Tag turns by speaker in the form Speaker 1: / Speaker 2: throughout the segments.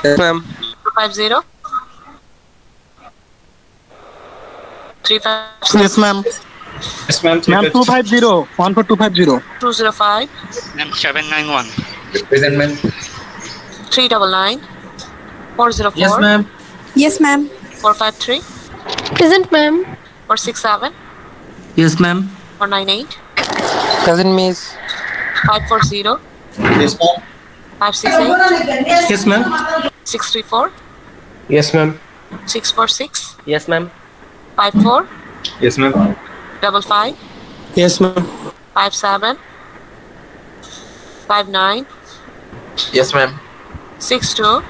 Speaker 1: Yes, ma'am.
Speaker 2: 250. 356.
Speaker 3: Yes, ma'am.
Speaker 4: Yes, ma'am.
Speaker 3: Ma'am, 250. 14250.
Speaker 2: 205.
Speaker 5: Ma'am, 791.
Speaker 4: Present, ma'am.
Speaker 2: 399. 404.
Speaker 4: Yes, ma'am.
Speaker 6: Yes, ma'am.
Speaker 2: 453.
Speaker 6: Present, ma'am.
Speaker 2: 467.
Speaker 7: Yes, ma'am.
Speaker 2: 498.
Speaker 1: Present, miss.
Speaker 2: 540.
Speaker 4: Yes, ma'am.
Speaker 2: 568.
Speaker 4: Yes, ma'am.
Speaker 2: 634.
Speaker 1: Yes, ma'am.
Speaker 2: 646.
Speaker 1: Yes, ma'am.
Speaker 2: 54.
Speaker 4: Yes, ma'am.
Speaker 2: 55.
Speaker 1: Yes, ma'am.
Speaker 2: 57. 59.
Speaker 4: Yes, ma'am.
Speaker 2: 62.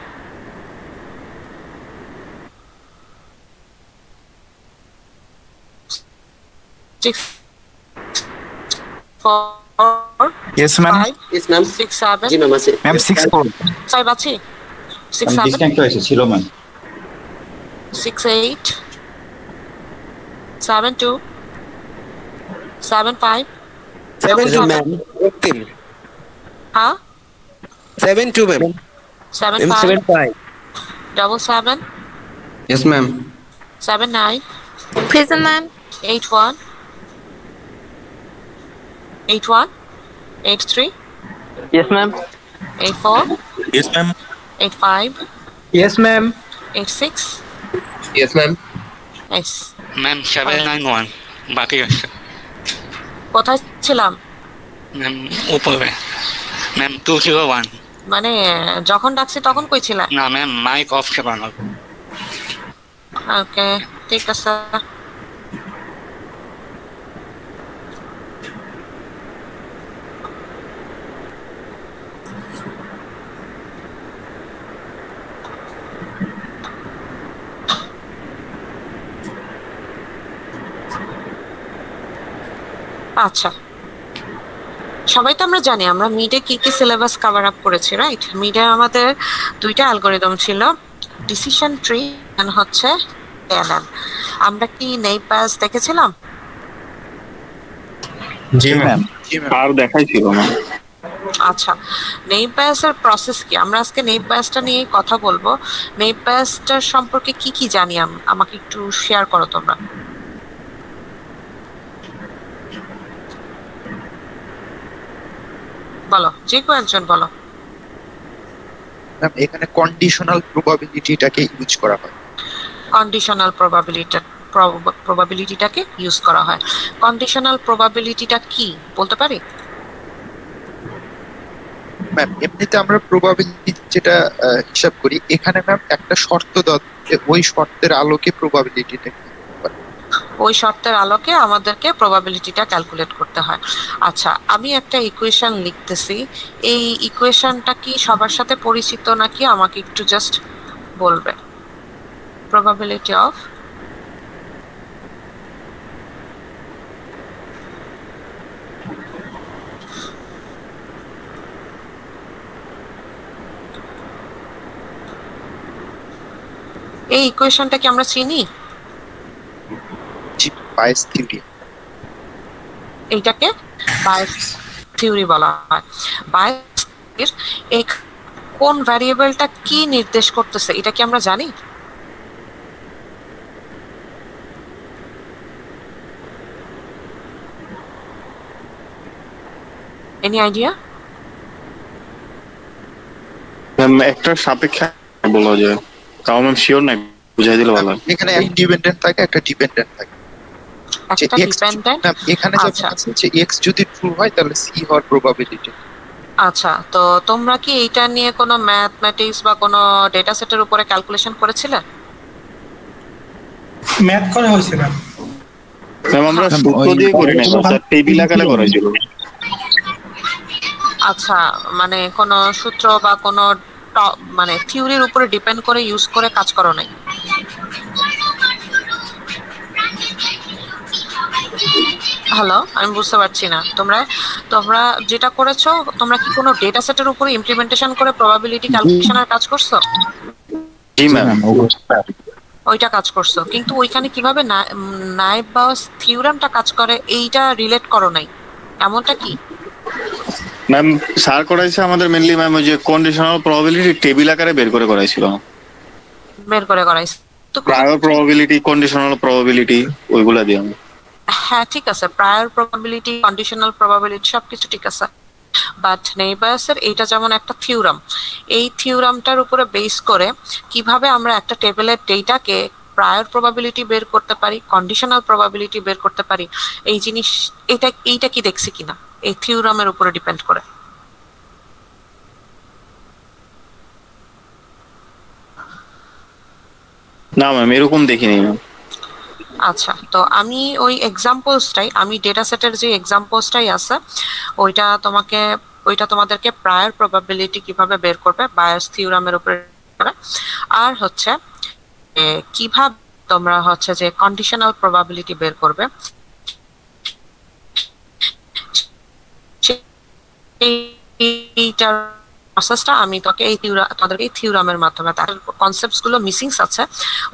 Speaker 2: 4.
Speaker 3: Yes, ma'am.
Speaker 2: 5.
Speaker 8: Yes, ma'am.
Speaker 2: 6, 7.
Speaker 8: জি ma'am আছে
Speaker 3: Ma'am, 64.
Speaker 2: 5 আছে? 6, 7.
Speaker 4: Disconnect হয়েছে ছিল ma'am
Speaker 2: 6, 8. 7, 2. 7, 5.
Speaker 1: 7-2, ma'am. Team.
Speaker 2: Huh?
Speaker 1: 7-2, ma'am.
Speaker 2: 7,
Speaker 1: Ma'am,
Speaker 2: 5.
Speaker 1: 7-5.
Speaker 2: 7,
Speaker 1: Yes, ma'am.
Speaker 2: 7, 9.
Speaker 6: Present, ma'am.
Speaker 2: 8, 1. 8, 1. 8, 3.
Speaker 1: Yes, ma'am.
Speaker 2: 8, 4.
Speaker 3: Yes, ma'am.
Speaker 2: 8, 5.
Speaker 1: Yes, ma'am.
Speaker 2: 8, 6.
Speaker 1: Yes, ma'am.
Speaker 2: Yes.
Speaker 5: Ma'am, 791. বাকি আছে
Speaker 2: কোথায় ছিলাম?
Speaker 5: Ma'am উপরে ma'am 201
Speaker 2: মানে যখন ডাকছি তখন কই ছিলা?
Speaker 5: না ম্যাম মাইক অফ ছিল না
Speaker 2: ওকে, ঠিক আছে। আচ্ছা, সবাই তো আমরা জানি আমরা মিডে কি কি সিলেবাস কভার আপ করেছি, রাইট? মিডে আমাদের দুইটা অ্যালগরিদম ছিল, ডিসিশন ট্রি এন্ড হচ্ছে এএনএন। আমরা কি নেইভ বায়াস দেখেছিলাম?
Speaker 3: জি, ম্যাম।
Speaker 4: আর দেখাইছিল না
Speaker 2: আচ্ছা, নেইভ বায়াসের প্রসেস কি? আমরা আজকে নেইভ বায়াসটা নিয়ে কথা বলবো। নেইভ বায়াসটার সম্পর্কে কি কি জানি আমাকে একটু শেয়ার করো তোমরা। বলো, যে কেউ একজন বলো।
Speaker 9: এখানে কন্ডিশনাল প্রবাবিলিটিটাকে ইউজ করা হয়।
Speaker 2: কন্ডিশনাল প্রবাবিলিটিটাকে ইউজ করা হয়। কন্ডিশনাল প্রবাবিলিটিটা কি বলতে পারি?
Speaker 9: ম্যাম, এমনিতে আমরা প্রবাবিলিটি যেটা হিসাব করি, এখানে ম্যাম একটা শর্ত দেওয়া, ওই শর্তের আলোকে প্রবাবিলিটিটা
Speaker 2: ওই শর্তের আলোকে আমাদেরকে প্রবাবিলিটিটা ক্যালকুলেট করতে হয়। আচ্ছা, আমি একটা ইকুয়েশন লিখতেছি, এই ইকুয়েশনটা কি সবার সাথে পরিচিত নাকি আমাকে একটু জাস্ট বলবে। প্রবাবিলিটি অফ এই ইকুয়েশনটা কি আমরা চিনি?
Speaker 9: Bias theory.
Speaker 2: এইটাকে বায়াস থিওরি বলা হয়। বায়াস এর কোন ভ্যারিয়েবলটা কি নির্দেশ করতেছে এটা কি আমরা জানি? Any idea?
Speaker 4: ম্যাম একটা সাপেক্ষে বলা যায়, তাও ম্যাম শিওর নাই, বুঝাই দিলে ভালো হয়।
Speaker 9: এখানে ইন্ডিপেন্ডেন্ট থাকে, একটা ডিপেন্ডেন্ট থাকে।
Speaker 2: একটা ডিপেন্ডেন্ট,
Speaker 9: এখানে যেমন আছে যে এক্স যদি ট্রু হয় তাহলে সি হওয়ার প্রবাবিলিটি।
Speaker 2: আচ্ছা, তো তোমরা কি এইটা নিয়ে কোনো ম্যাথমেটিক্স বা কোনো ডেটা সেটের উপরে ক্যালকুলেশন করেছিলে?
Speaker 3: ম্যাথ করা হয়েছে ম্যাম।
Speaker 4: ম্যাম আমরা সূত্র দিয়ে করি না, স্যার টেবিল আকারে করাইছিল।
Speaker 2: আচ্ছা, মানে কোনো সূত্র বা কোনো মানে থিওরির উপরে ডিপেন্ড করে ইউজ করে কাজ করো নাই? হ্যালো, আমি বুঝতে পারছি না। তোমরা যেটা করেছো, তোমরা কি কোনো ডেটা সেটের উপরে ইমপ্লিমেন্টেশন করে প্রবাবিলিটি ক্যালকুলেশনের কাজ করছো?
Speaker 4: জি ম্যাম,
Speaker 2: ওইটা কাজ করছো, কিন্তু ওইখানে কিভাবে নাইভ বায়াস থিওরেমটা কাজ করে এইটা রিলেট করো নাই, এমনটা কি?
Speaker 4: ম্যাম স্যার করাইছে আমাদের মেনলি ম্যাম ওই যে কন্ডিশনাল প্রবাবিলিটি টেবিল আকারে বের করে করাইছিল,
Speaker 2: বের করে করাইছে তো
Speaker 4: প্রায়র প্রবাবিলিটি, কন্ডিশনাল প্রবাবিলিটি ওইগুলা দিয়ে।
Speaker 2: হ্যাঁ ঠিক আছে, প্রায়র প্রবাবিলিটি, কন্ডিশনাল প্রবাবিলিটি সবকিছু ঠিক আছে, বাট নেইবারসের এইটা যেমন একটা থিওরাম, এই থিওরামটার উপরে বেস করে কিভাবে আমরা একটা টেবিলের ডেটাকে প্রায়র প্রবাবিলিটি বের করতে পারি, কন্ডিশনাল প্রবাবিলিটি বের করতে পারি, এই জিনিস এইটা কি দেখছি কিনা এই থিওরামের উপরে ডিপেন্ড করে।
Speaker 4: না ম্যাম এরকম দেখিনি ম্যাম।
Speaker 2: আচ্ছা, তো আমি ওই এক্সাম্পলসটাই, আমি ডেটা সেটের যে এক্সাম্পলসটাই আছে ওইটা তোমাদেরকে প্রায়র প্রবাবিলিটি কিভাবে বের করবে বায়াস থিওরামের উপরে, আর হচ্ছে কিভাবে তোমরা হচ্ছে যে কন্ডিশনাল প্রবাবিলিটি বের করবে এইটার প্রসেসটা আমি তোমাদেরকে এই থিওরামের মাধ্যমে, তার কনসেপ্টস গুলো মিসিংস আছে,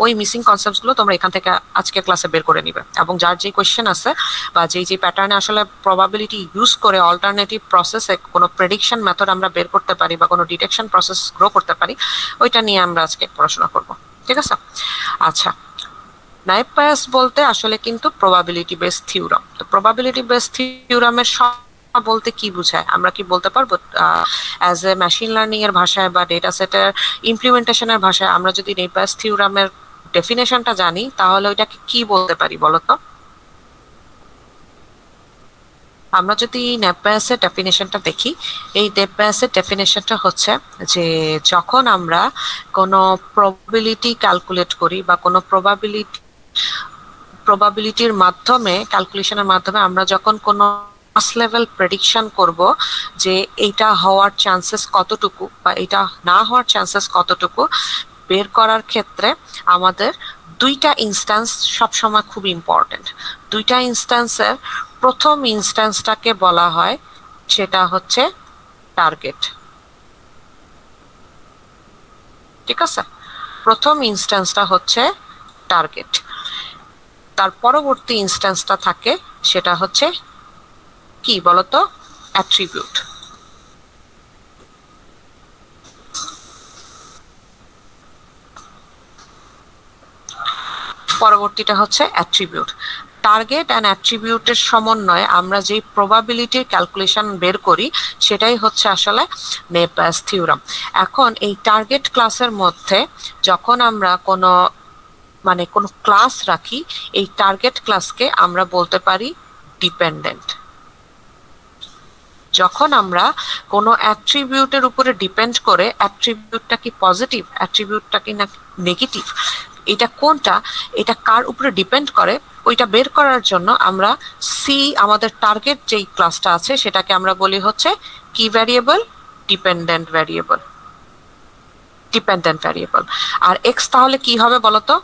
Speaker 2: ওই মিসিং কনসেপ্টস গুলো তোমরা এখান থেকে আজকে ক্লাসে বের করে নিবে, এবং যার যে কোয়েশ্চেন আছে বা যে প্যাটার্নে আসলে প্রবাবিলিটি ইউজ করে অল্টারনেটিভ প্রসেসে কোনো প্রেডিকশন মেথড আমরা বের করতে পারি বা কোনো ডিটেকশন প্রসেস গ্রো করতে পারি, ওইটা নিয়ে আমরা আজকে পড়াশোনা করব। ঠিক আছে? আচ্ছা, নাইভ বায়াস বলতে আসলে কিন্তু প্রবাবিলিটি বেসড থিওরাম। তো প্রবাবিলিটি বেসড থিওরামের বলতে কি বোঝায় আমরা কি বলতে পারবো? অ্যাজ এ মেশিন লার্নিং এর ভাষায় বা ডেটা সেটের ইমপ্লিমেন্টেশনের ভাষায় আমরা যদি নাইভ বায়াস থিওরামের ডেফিনেশনটা জানি তাহলে ওইটাকে কি বলতে পারি বলো তো? আমরা যদি নাইভ বায়াসের ডেফিনেশনটা দেখি, এই নাইভ বায়াসের ডেফিনেশনটা হচ্ছে যে যখন আমরা কোনো প্রবাবিলিটি ক্যালকুলেট করি বা কোনো প্রবাবিলিটির মাধ্যমে, ক্যালকুলেশনের মাধ্যমে আমরা যখন কোনো লেভেল প্রেডিকশন করব যে এইটা হওয়ার চান্সেস কতটুকু বা এটা না হওয়ার চান্সেস কতটুকু বের করার ক্ষেত্রে আমাদের দুইটা ইনস্ট্যান্স সবসময় খুব ইম্পর্টেন্ট। দুইটা ইনস্ট্যান্সের প্রথম ইনস্ট্যান্সটাকে বলা হয় সেটা হচ্ছে টার্গেট। ঠিক আছে? প্রথম ইনস্ট্যান্সটা হচ্ছে টার্গেট, তার পরবর্তী ইনস্ট্যান্সটা থাকে সেটা হচ্ছে কি বলতো? অ্যাট্রিবিউট। পরবর্তীটা হচ্ছে অ্যাট্রিবিউট। টার্গেট অ্যান্ড অ্যাট্রিবিউটের সমন্বয়ে আমরা যে প্রবাবিলিটির ক্যালকুলেশন বের করি সেটাই হচ্ছে আসলে নাইভ বায়াস থিওরাম। এখন এই টার্গেট ক্লাসের মধ্যে যখন আমরা কোনো ক্লাস রাখি, এই টার্গেট ক্লাসকে আমরা বলতে পারি ডিপেন্ডেন্ট। যখন আমরা কোনো অ্যাট্রিবিউটের উপরে ডিপেন্ড করে, অ্যাট্রিবিউটটা কি পজিটিভ, অ্যাট্রিবিউটটা কি না নেগেটিভ, এটা কোনটা, এটা কার উপরে ডিপেন্ড করে, ওইটা বের করার জন্য আমরা আমাদের টার্গেট যেই ক্লাসটা আছে সেটাকে আমরা বলি হচ্ছে কি ভ্যারিয়েবল? Dependent variable. আর এক্স তাহলে কি হবে বলতো?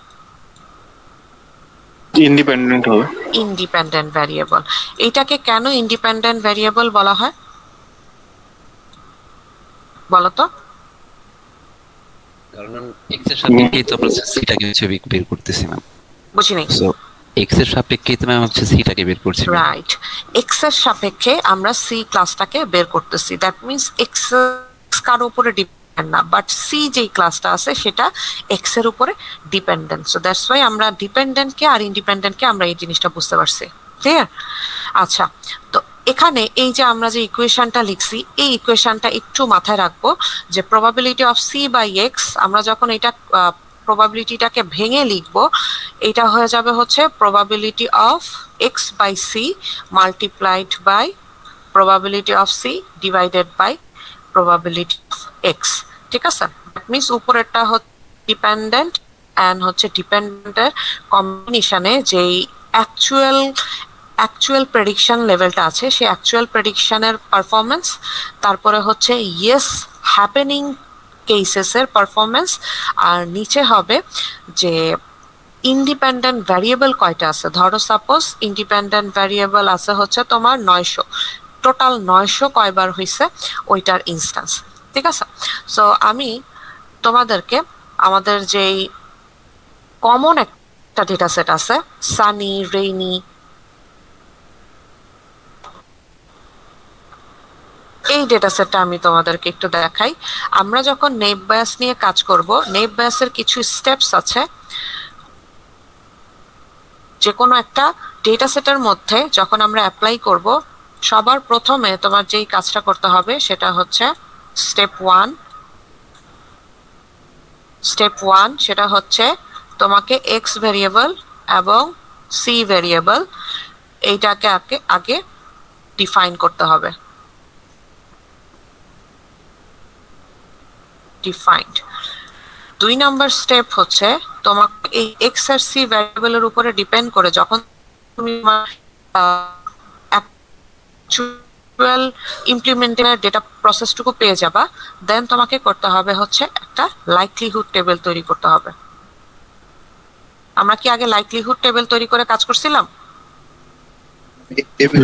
Speaker 4: ইন্ডিপেন্ডেন্ট হবে।
Speaker 2: Independent variable. এটাকে কেন ইন্ডিপেন্ডেন্ট ভ্যারিয়েবল বলা হয় বলতো?
Speaker 7: কারণ এক্স এর সাপেক্ষেই তো আমরা সিটাকে বের করতেছি ম্যাম।
Speaker 2: বুঝিনি।
Speaker 7: সো এক্স এর সাপেক্ষেই তো ম্যাম হচ্ছে সিটাকে বের করছি।
Speaker 2: রাইট, এক্স এর সাপেক্ষে আমরা সি ক্লাসটাকে বের করতেছি। দ্যাট মিন্স এক্স কার উপরে ডিপেন্ড না, বাট সি যেই ক্লাসটা আছে সেটা এক্স এর উপরে ডিপেন্ডেন্ট। সো দ্যাটস ওয়াই আমরা ডিপেন্ডেন্টকে আর ইন্ডিপেন্ডেন্টকে আমরা এই জিনিসটা বুঝতে পারছি। ক্লিয়ার? আচ্ছা, তো এখানে এই যে আমরা যে ইকুয়েশনটা লিখছি, এই ইকুয়েশনটা একটু মাথায় রাখবো যে probability of C by X, আমরা যখন এটা প্রবাবিলিটিটাকে ভেঙে লিখবো, এটা হয়ে যাবে হচ্ছে probability of X by C multiplied by probability of C divided by probability of X. ঠিক আছে? দ্যাট মিনস উপরেরটা হচ্ছে ডিপেন্ডেন্ট অ্যান্ড হচ্ছে ডিপেন্ডেন্টের কম্বিনেশনে যেই অ্যাকচুয়াল প্রেডিকশন লেভেলটা আছে সেই অ্যাকচুয়াল প্রেডিকশনের পারফরমেন্স, তারপরে হচ্ছে ইয়েস হ্যাপেনিং কেসেসের পারফরমেন্স, আর নিচে হবে যে ইন্ডিপেন্ডেন্ট ভ্যারিয়েবল কয়টা আছে। ধরো সাপোজ ইন্ডিপেন্ডেন্ট ভ্যারিয়েবল আছে হচ্ছে তোমার 900, টোটাল 900 কয়বার হয়েছে ওইটার ইনস্ট্যান্স। ঠিক আছে? সো আমি তোমাদেরকে আমাদের যেই কমন একটা ডেটা সেট আছে সানি, রেইনি, এই ডেটা সেটটা আমি তোমাদেরকে একটু দেখাই। আমরা যখন নেইব বায়াস নিয়ে কাজ করব, নেইব বায়াসের কিছু স্টেপস আছে। যে কোনো একটা ডেটা সেটের মধ্যে যখন আমরা অ্যাপ্লাই করব, সবার প্রথমে তোমার যেই কাজটা করতে হবে সেটা হচ্ছে স্টেপ ওয়ান। সেটা হচ্ছে তোমাকে এক্স ভেরিয়েবল এবং সি ভেরিয়েবল এইটাকে আগে ডিফাইন করতে হবে। ডিফাইন্ড। 2 নাম্বার স্টেপ হচ্ছে তোমাকে এই এক্স আর সি ভ্যারিয়েবলের উপরে ডিপেন্ড করে যখন তুমি অ্যাকচুয়াল ইমপ্লিমেন্টের ডেটা প্রসেসটুকু পেয়ে যাবা, দেন তোমাকে করতে হবে হচ্ছে একটা লাইকলিহুড টেবিল তৈরি করতে হবে। আমরা কি আগে লাইকলিহুড টেবিল তৈরি করে কাজ করছিলাম?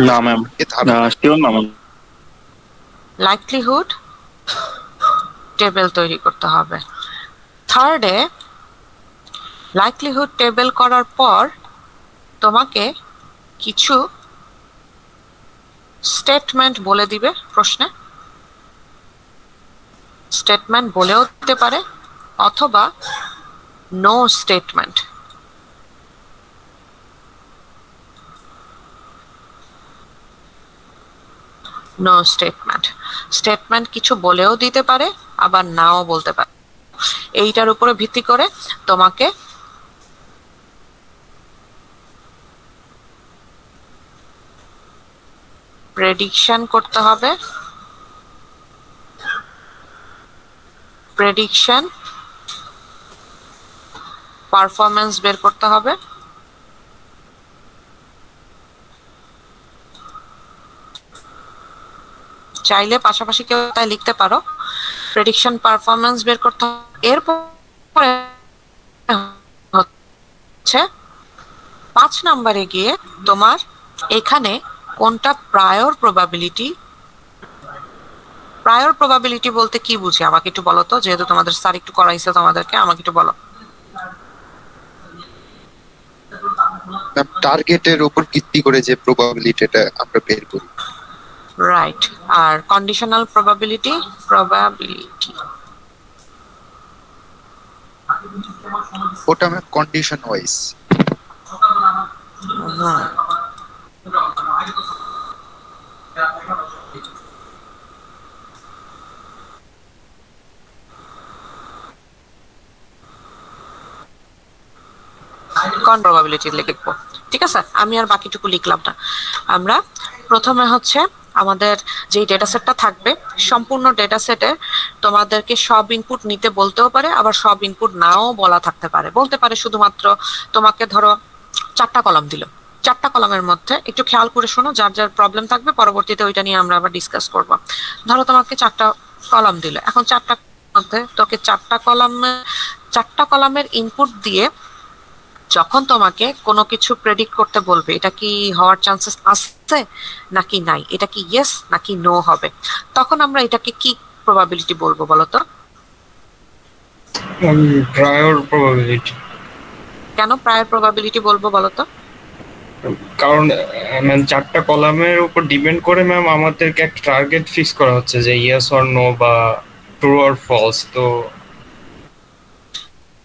Speaker 4: না ম্যাম, শিওর না ম্যাম।
Speaker 2: লাইকলিহুড টেবিল তৈরি করতে হবে। থার্ডে লাইকলিহুড টেবিল করার পর তোমাকে কিছু স্টেটমেন্ট বলে দিবে প্রশ্নে। স্টেটমেন্ট বলেও দিতে পারে অথবা no statement. No statement. Statement কিছু বলেও দিতে পারে আবার নাও বলতে পারে। এইটার উপরে ভিত্তি করে তোমাকে প্রেডিকশন করতে হবে। প্রেডিকশন পারফরম্যান্স বের করতে হবে। চাইলে পাশাপাশি কেউ তাই লিখতে পারো। প্রেডিকশন পারফরম্যান্স বের করতে হবে। এরপরে হচ্ছে 5 নম্বরে গিয়ে তোমার এখানে কোনটা প্রায়র প্রবাবিলিটি। প্রায়র প্রবাবিলিটি বলতে কি বুঝি আমাকে একটু বলো তো, যেহেতু তোমাদের স্যার একটু করাইছে তোমাদেরকে, আমাকে একটু বলো।
Speaker 9: টার্গেটের উপর ভিত্তি করে যে প্রবাবিলিটিটা আমরা বের করি।
Speaker 2: রাইট। আর কন্ডিশনাল প্রবাবিলিটি
Speaker 9: ওটা আমরা কন্ডিশন ওয়াইজ।
Speaker 2: প্রবাবিলিটি লিখবো, ঠিক আছে? আমি আর বাকিটুকু লিখলাম না। আমরা প্রথমে হচ্ছে আমাদের যে ডেটা সেটটা থাকবে, সম্পূর্ণ ডেটা সেটে তোমাদেরকে সব ইনপুট নিতে বলতেও পারে, আবার সব ইনপুট নাও বলা থাকতে পারে। বলতে পারে শুধুমাত্র তোমাকে ধরো 4টা কলাম দিল, 4টা কলামের মধ্যে একটু খেয়াল করে শোনো, যার যার প্রবলেম থাকবে পরবর্তীতে ওইটা নিয়ে আমরা আবার ডিসকাস করব। ধরো তোমাকে 4টা কলাম দিল, এখন 4টা মধ্যে তোকে 4টা কলামের ইনপুট দিয়ে যখন তোমাকে কোনো কিছু প্রেডিক্ট করতে বলবে, এটা কি হওয়ার চান্সেস আছে নাকি নাই, এটা কি ইয়েস নাকি নো হবে, তখন আমরা এটাকে কি প্রবাবিলিটি বলবো বলো তো?
Speaker 3: Prior probability.
Speaker 2: কেন প্রায়র প্রবাবিলিটি বলবো বলো তো?
Speaker 3: কারণ ম্যাম 4টা কলামের উপর ডিপেন্ড করে ম্যাম আমাদেরকে একটা টার্গেট ফিক্স করা হচ্ছে যে ইয়েস অর নো বা ট্রু অর ফলস। তো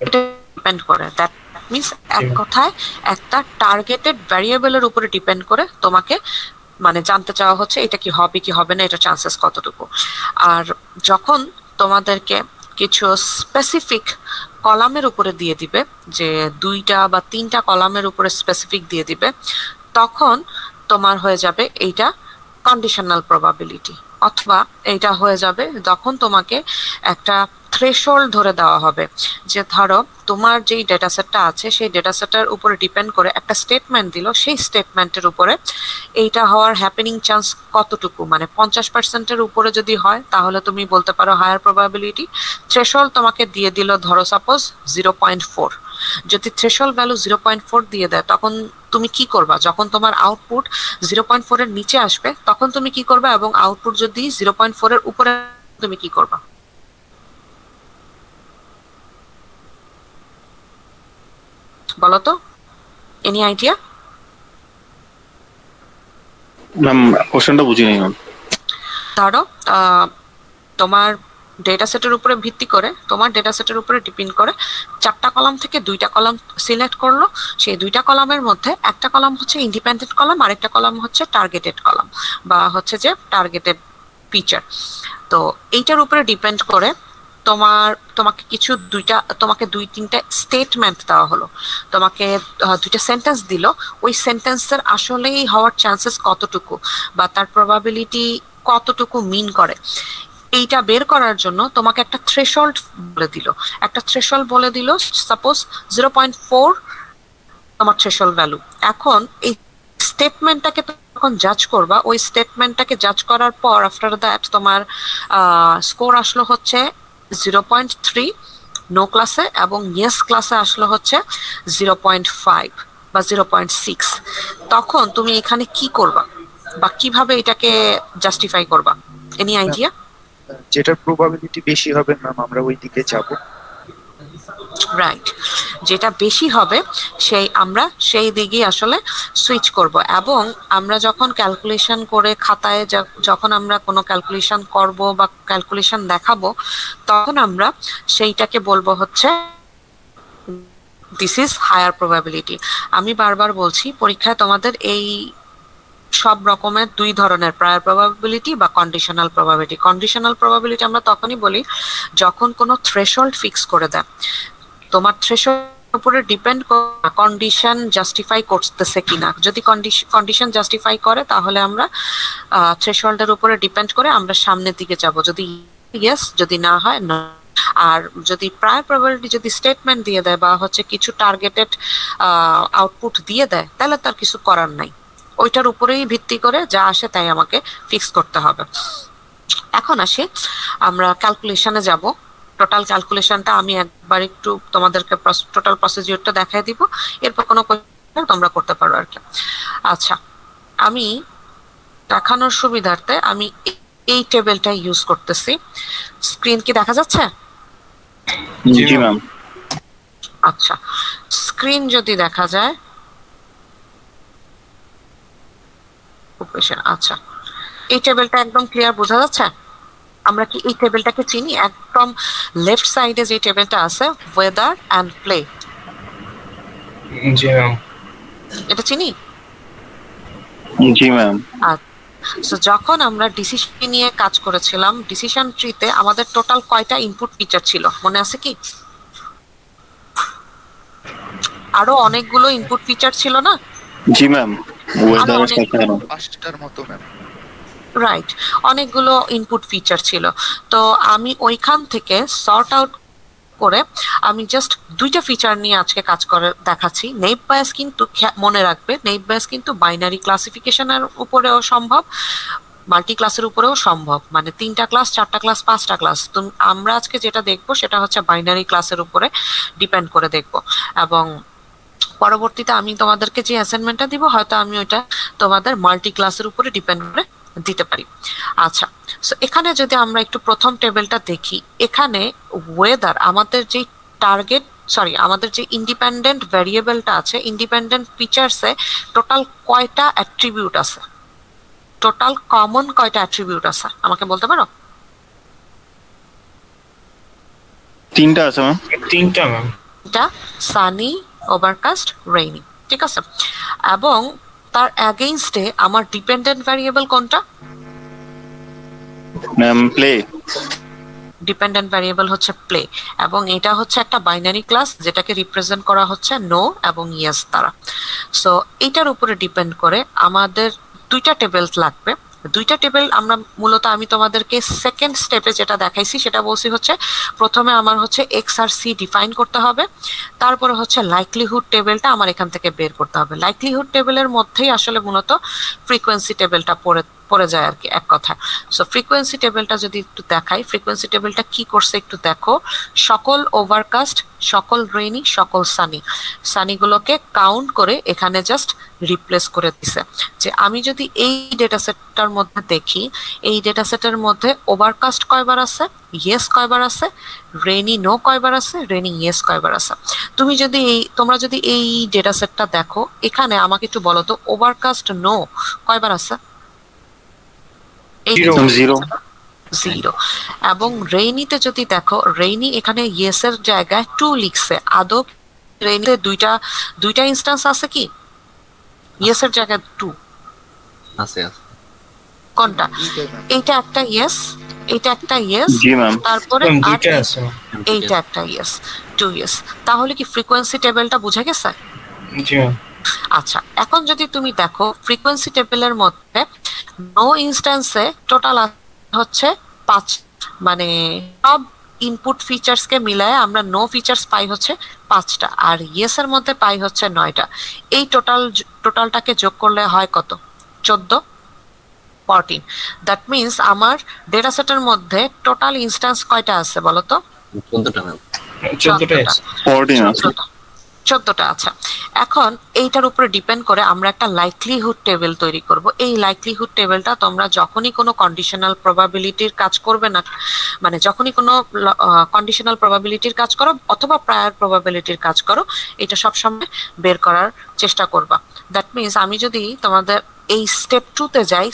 Speaker 2: এটা ডিপেন্ড করে, দ্যাট মিন্স এক কথায় একটা টার্গেটেড ভ্যারিয়েবলের উপরে ডিপেন্ড করে তোমাকে মানে জানতে চাওয়া হচ্ছে এটা কি হবে কি হবে না, এটা চান্সেস কতটুকু। আর যখন তোমাদেরকে কিছু স্পেসিফিক কলামের উপরে দিয়ে দিবে, যে 2টা বা 3টা কলামের উপরে স্পেসিফিক দিয়ে দিবে, তখন তোমার হয়ে যাবে এইটা কন্ডিশনাল প্রবাবিলিটি। অথবা এইটা হয়ে যাবে যখন তোমাকে একটা থ্রেশহোল্ড ধরে দেওয়া হবে, যে ধরো তোমার যেই ডেটা সেটটা আছে সেই ডেটা সেটের উপরে ডিপেন্ড করে একটা স্টেটমেন্ট দিল, সেই স্টেটমেন্টের উপরে এইটা হওয়ার হ্যাপেনিং চান্স কতটুকু, মানে 50%-এর উপরে যদি হয় তাহলে তুমি বলতে পারো হায়ার প্রবাবিলিটি। থ্রেশহোল্ড তোমাকে দিয়ে দিল ধরো সাপোজ 0.4, যদি থ্রেশহোল্ড ভ্যালু 0.4 দিয়ে দেয় তখন তুমি কি করবা? যখন তোমার আউটপুট 0.4 এর নিচে আসবে তখন তুমি কি করবা, এবং আউটপুট যদি 0.4 এর উপরে তুমি কি করবা বলো তো? Any idea?
Speaker 4: ম্যাম কোশ্চেনটা বুঝিনি ম্যাম।
Speaker 2: ধরো তোমার ডেটা সেটের উপরে ভিত্তি করে, তোমার ডেটা সেটের উপরে ডিপেন্ড করে 4টা কলাম থেকে 2টা কলাম সিলেক্ট করলো। সেই 2টা কলামের মধ্যে একটা কলাম হচ্ছে ইন্ডিপেন্ডেন্ট কলাম, আরেকটা কলাম হচ্ছে টার্গেটেড কলাম বা হচ্ছে যে টার্গেটেড ফিচার। তো এইটার উপরে ডিপেন্ড করে তোমাকে কিছু তোমাকে 2-3টা স্টেটমেন্ট দেওয়া হলো, তোমাকে 2টা সেন্টেন্স দিল। ওই সেন্টেন্সের আসলেই হওয়ার চান্সেস কতটুকু বা তার প্রবাবিলিটি কতটুকু মিন করে, এইটা বের করার জন্য তোমাকে একটা থ্রেশহোল্ড বলে দিল। একটা থ্রেশহোল্ড বলে দিল, সাপোজ 0.4 তোমার থ্রেশহোল্ড ভ্যালু। এখন এই স্টেটমেন্টটাকে যখন জাজ করবা, ওই স্টেটমেন্টটাকে জাজ করার পর আফটার দ্যাট তোমার স্কোর আসলো হচ্ছে 0.3 নো ক্লাসে, এবং ইয়েস ক্লাসে আসলো হচ্ছে 0.5 বা 0.6। তখন তুমি এখানে কি করবা বা কিভাবে এটাকে জাস্টিফাই করবা? Any idea?
Speaker 9: যেটার প্রবাবিলিটি বেশি হবে ম্যাম আমরা ওই দিকে যাব।
Speaker 2: রাইট, যেটা বেশি হবে আমরা সেই দিকেই আসলে সুইচ করব। এবং আমরা যখন ক্যালকুলেশন করে খাতায় যখন আমরা কোনো ক্যালকুলেশন করব বা ক্যালকুলেশন দেখাবো, তখন আমরা সেইটাকে বলবো হচ্ছে দিস ইজ হায়ার প্রবাবিলিটি। আমি বারবার বলছি, পরীক্ষায় তোমাদের এই সব রকমের 2 ধরনের, প্রায়র প্রবাবিলিটি বা কন্ডিশনাল প্রবাবিলিটি। কন্ডিশনাল প্রবাবিলিটি আমরা তখনই বলি যখন কোনো থ্রেশহোল্ড ফিক্স করে দেয়। তোমার থ্রেশহোল্ড উপরে ডিপেন্ড করে কন্ডিশন জাস্টিফাই করতেছে কিনা। যদি কন্ডিশন জাস্টিফাই করে তাহলে আমরা থ্রেশহোল্ডের উপরে ডিপেন্ড করে আমরা সামনের দিকে যাব, যদি ইয়েস, যদি না হয় না। আর যদি প্রায়র প্রবাবিলিটি যদি স্টেটমেন্ট দিয়ে দেয় বা হচ্ছে কিছু টার্গেটেড আউটপুট দিয়ে দেয়, তাহলে তার কিছু করার নাই, ওইটার উপরেই ভিত্তি করে যা আসে তাই আমাকে ফিক্স করতে হবে। এখন আসি আমরা ক্যালকুলেশনে যাব। টোটাল ক্যালকুলেশনটা আমি একবার একটু তোমাদেরকে টোটাল প্রসিডিউরটা দেখাই দিব, এরপর কোনো কোয়েশ্চেন তোমরা করতে পারো আর কি। আচ্ছা, আমি দেখানোর সুবিধার্থে আমি এই টেবিলটা ইউজ করতেছি। স্ক্রিন কি দেখা যাচ্ছে?
Speaker 4: জি ম্যাম।
Speaker 2: আচ্ছা, স্ক্রিন যদি দেখা যায়, আচ্ছা এই টেবিলটা একদম ক্লিয়ার বোঝা যাচ্ছে? আমরা কি এই টেবিলটাকে চিনি? একদম লেফট সাইডে যে টেবিলটা আছে, ওয়েদার এন্ড প্লে,
Speaker 3: জি ম্যাম।
Speaker 2: এটা চিনি?
Speaker 4: জি ম্যাম।
Speaker 2: আচ্ছা, যখন আমরা ডিসিশন নিয়ে কাজ করেছিলাম, ডিসিশন ট্রিতে আমাদের টোটাল কয়টা ইনপুট ফিচার ছিল মনে আছে কি? আরো অনেকগুলো ইনপুট ফিচার ছিল না?
Speaker 4: জি ম্যাম, ওয়েদারের সাথে
Speaker 9: 5টার মতো ম্যাম।
Speaker 2: রাইট, অনেকগুলো ইনপুট ফিচার ছিল। তো আমি ওইখান থেকে সর্ট আউট করে আমি জাস্ট 2টা ফিচার নিয়ে আজকে কাজ করে দেখাচ্ছি। নেইভ বায়াস কিন্তু মনে রাখবে, নেইভ বায়াস কিন্তু বাইনারি ক্লাসিফিকেশনের উপরেও সম্ভব, মাল্টি ক্লাসের উপরেও সম্ভব, মানে 3টা ক্লাস, 4টা ক্লাস, 5টা ক্লাস। আমরা আজকে যেটা দেখবো সেটা হচ্ছে বাইনারি ক্লাসের উপরে ডিপেন্ড করে দেখবো। এবং পরবর্তীতে আমি তোমাদেরকে যে অ্যাসাইনমেন্টটা দিব, হয়তো আমি ওইটা তোমাদের মাল্টি ক্লাসের উপরে ডিপেন্ড করে দিতে পারি। আচ্ছা, সো এখানে যদি আমরা একটু প্রথম টেবিলটা দেখি, এখানে ওয়েদার আমাদের যে টার্গেট, আমাদের যে ইন্ডিপেন্ডেন্ট ভ্যারিয়েবলটা আছে, ইন্ডিপেন্ডেন্ট ফিচারসে টোটাল কয়টা অ্যাট্রিবিউট আছে, টোটাল কমন কয়টা অ্যাট্রিবিউট আছে আমাকে বলতে পারো?
Speaker 4: 3টা আছে ম্যাম।
Speaker 3: 3টা ম্যাম।
Speaker 2: এটা সানি, ওভারকাস্ট, রেইনি, ঠিক আছে। এবং তার এগেইনস্টে আমার ডিপেন্ডেন্ট ভ্যারিয়েবল কোনটা?
Speaker 4: Ma'am play.
Speaker 2: ডিপেন্ডেন্ট ভ্যারিয়েবল হচ্ছে প্লে, এবং এটা হচ্ছে একটা বাইনারি ক্লাস যেটাকে রিপ্রেজেন্ট করা হচ্ছে নো এবং ইয়েস দ্বারা। সো এটার উপরে ডিপেন্ড করে আমাদের 2টা টেবিল লাগবে। 2টা টেবিল আমরা মূলত আমি তোমাদেরকে সেকেন্ড স্টেপে যেটা দেখাইছি সেটা বলছি হচ্ছে প্রথমে আমার হচ্ছে এক্স আর সি ডিফাইন করতে হবে, তারপরে হচ্ছে লাইকলিহুড টেবিলটা আমার এখান থেকে বের করতে হবে। লাইকলিহুড টেবিলের মধ্যেই আসলে মূলত ফ্রিকোয়েন্সি টেবিলটা পড়ে যায় আর কি, এক কথায়। সো ফ্রিকোয়েন্সি টেবিলটা যদি একটু দেখাই, ফ্রিকোয়েন্সি টেবিলটা কি করছে একটু দেখো। সকল ওভারকাস্ট, সকল রেইনি, সকল সানিগুলোকে কাউন্ট করে এখানে জাস্ট রিপ্লেস করে দিছে। যে আমি যদি এই ডেটা সেটটার মধ্যে দেখি, এই ডেটা সেটের মধ্যে ওভারকাস্ট কয়বার আছে, ইয়েস কয়বার আছে, রেইনি নো কয়বার আছে, রেইনি ইয়েস কয়বার আছে। তোমরা যদি এই ডেটা সেটটা দেখো, এখানে আমাকে একটু বলো তো ওভারকাস্ট নো কয়বার আছে?
Speaker 4: 0।
Speaker 2: 0। এবং রেইনিতে যদি দেখো, রেইনি এখানে ইয়েস এর জায়গায় 2 লিখছে। আদৌ রেইনিতে দুইটা ইনস্ট্যান্স আছে কি? ইয়েস এর জায়গায় 2
Speaker 7: আছে।
Speaker 2: কোনটা? এইটা একটা ইয়েস, এইটা একটা ইয়েস,
Speaker 4: জি ম্যাম।
Speaker 2: তারপরে আর
Speaker 3: দুইটা আছে।
Speaker 2: এইটা একটা ইয়েস, 2 ইয়েস। তাহলে কি ফ্রিকোয়েন্সি টেবিলটা বুঝা গেছে?
Speaker 3: জি ম্যাম।
Speaker 2: আচ্ছা, এখন যদি তুমি দেখো ফ্রিকোয়েন্সি টেবিলের মধ্যে নো ইনস্ট্যান্সে টোটাল হচ্ছে 5, মানে সব ইনপুট ফিচার্স কে মিলায় আমরা নো ফিচার্স পাই হচ্ছে 5টা, আর ইয়েস এর মধ্যে পাই হচ্ছে 9টা। এই টোটালটাকে যোগ করলে হয় কত? 14, 14। দ্যাট মিন্স আমার ডেটা সেটের মধ্যে টোটাল ইনস্ট্যান্স কয়টা আছে বলো তো?
Speaker 7: 14টা ম্যাম।
Speaker 3: 14টা আছে।
Speaker 4: 14 আছে।
Speaker 2: 14টা। আচ্ছা, এখন এইটার উপরে ডিপেন্ড করে আমরা একটা লাইকলিহুড টেবিল তৈরি করব। এই লাইকলিহুড টেবিলটা তোমরা যখনই কোনো কন্ডিশনাল প্রবাবিলিটির কাজ করবে না, মানে যখনই কোনো কন্ডিশনাল প্রবাবিলিটির কাজ করো অথবা প্রায়র প্রবাবিলিটির কাজ করো, এটা সবসময় বের করার চেষ্টা করবা। দ্যাট মিন্স আমি যদি তোমাদের এই স্টেপ 2তে যাই,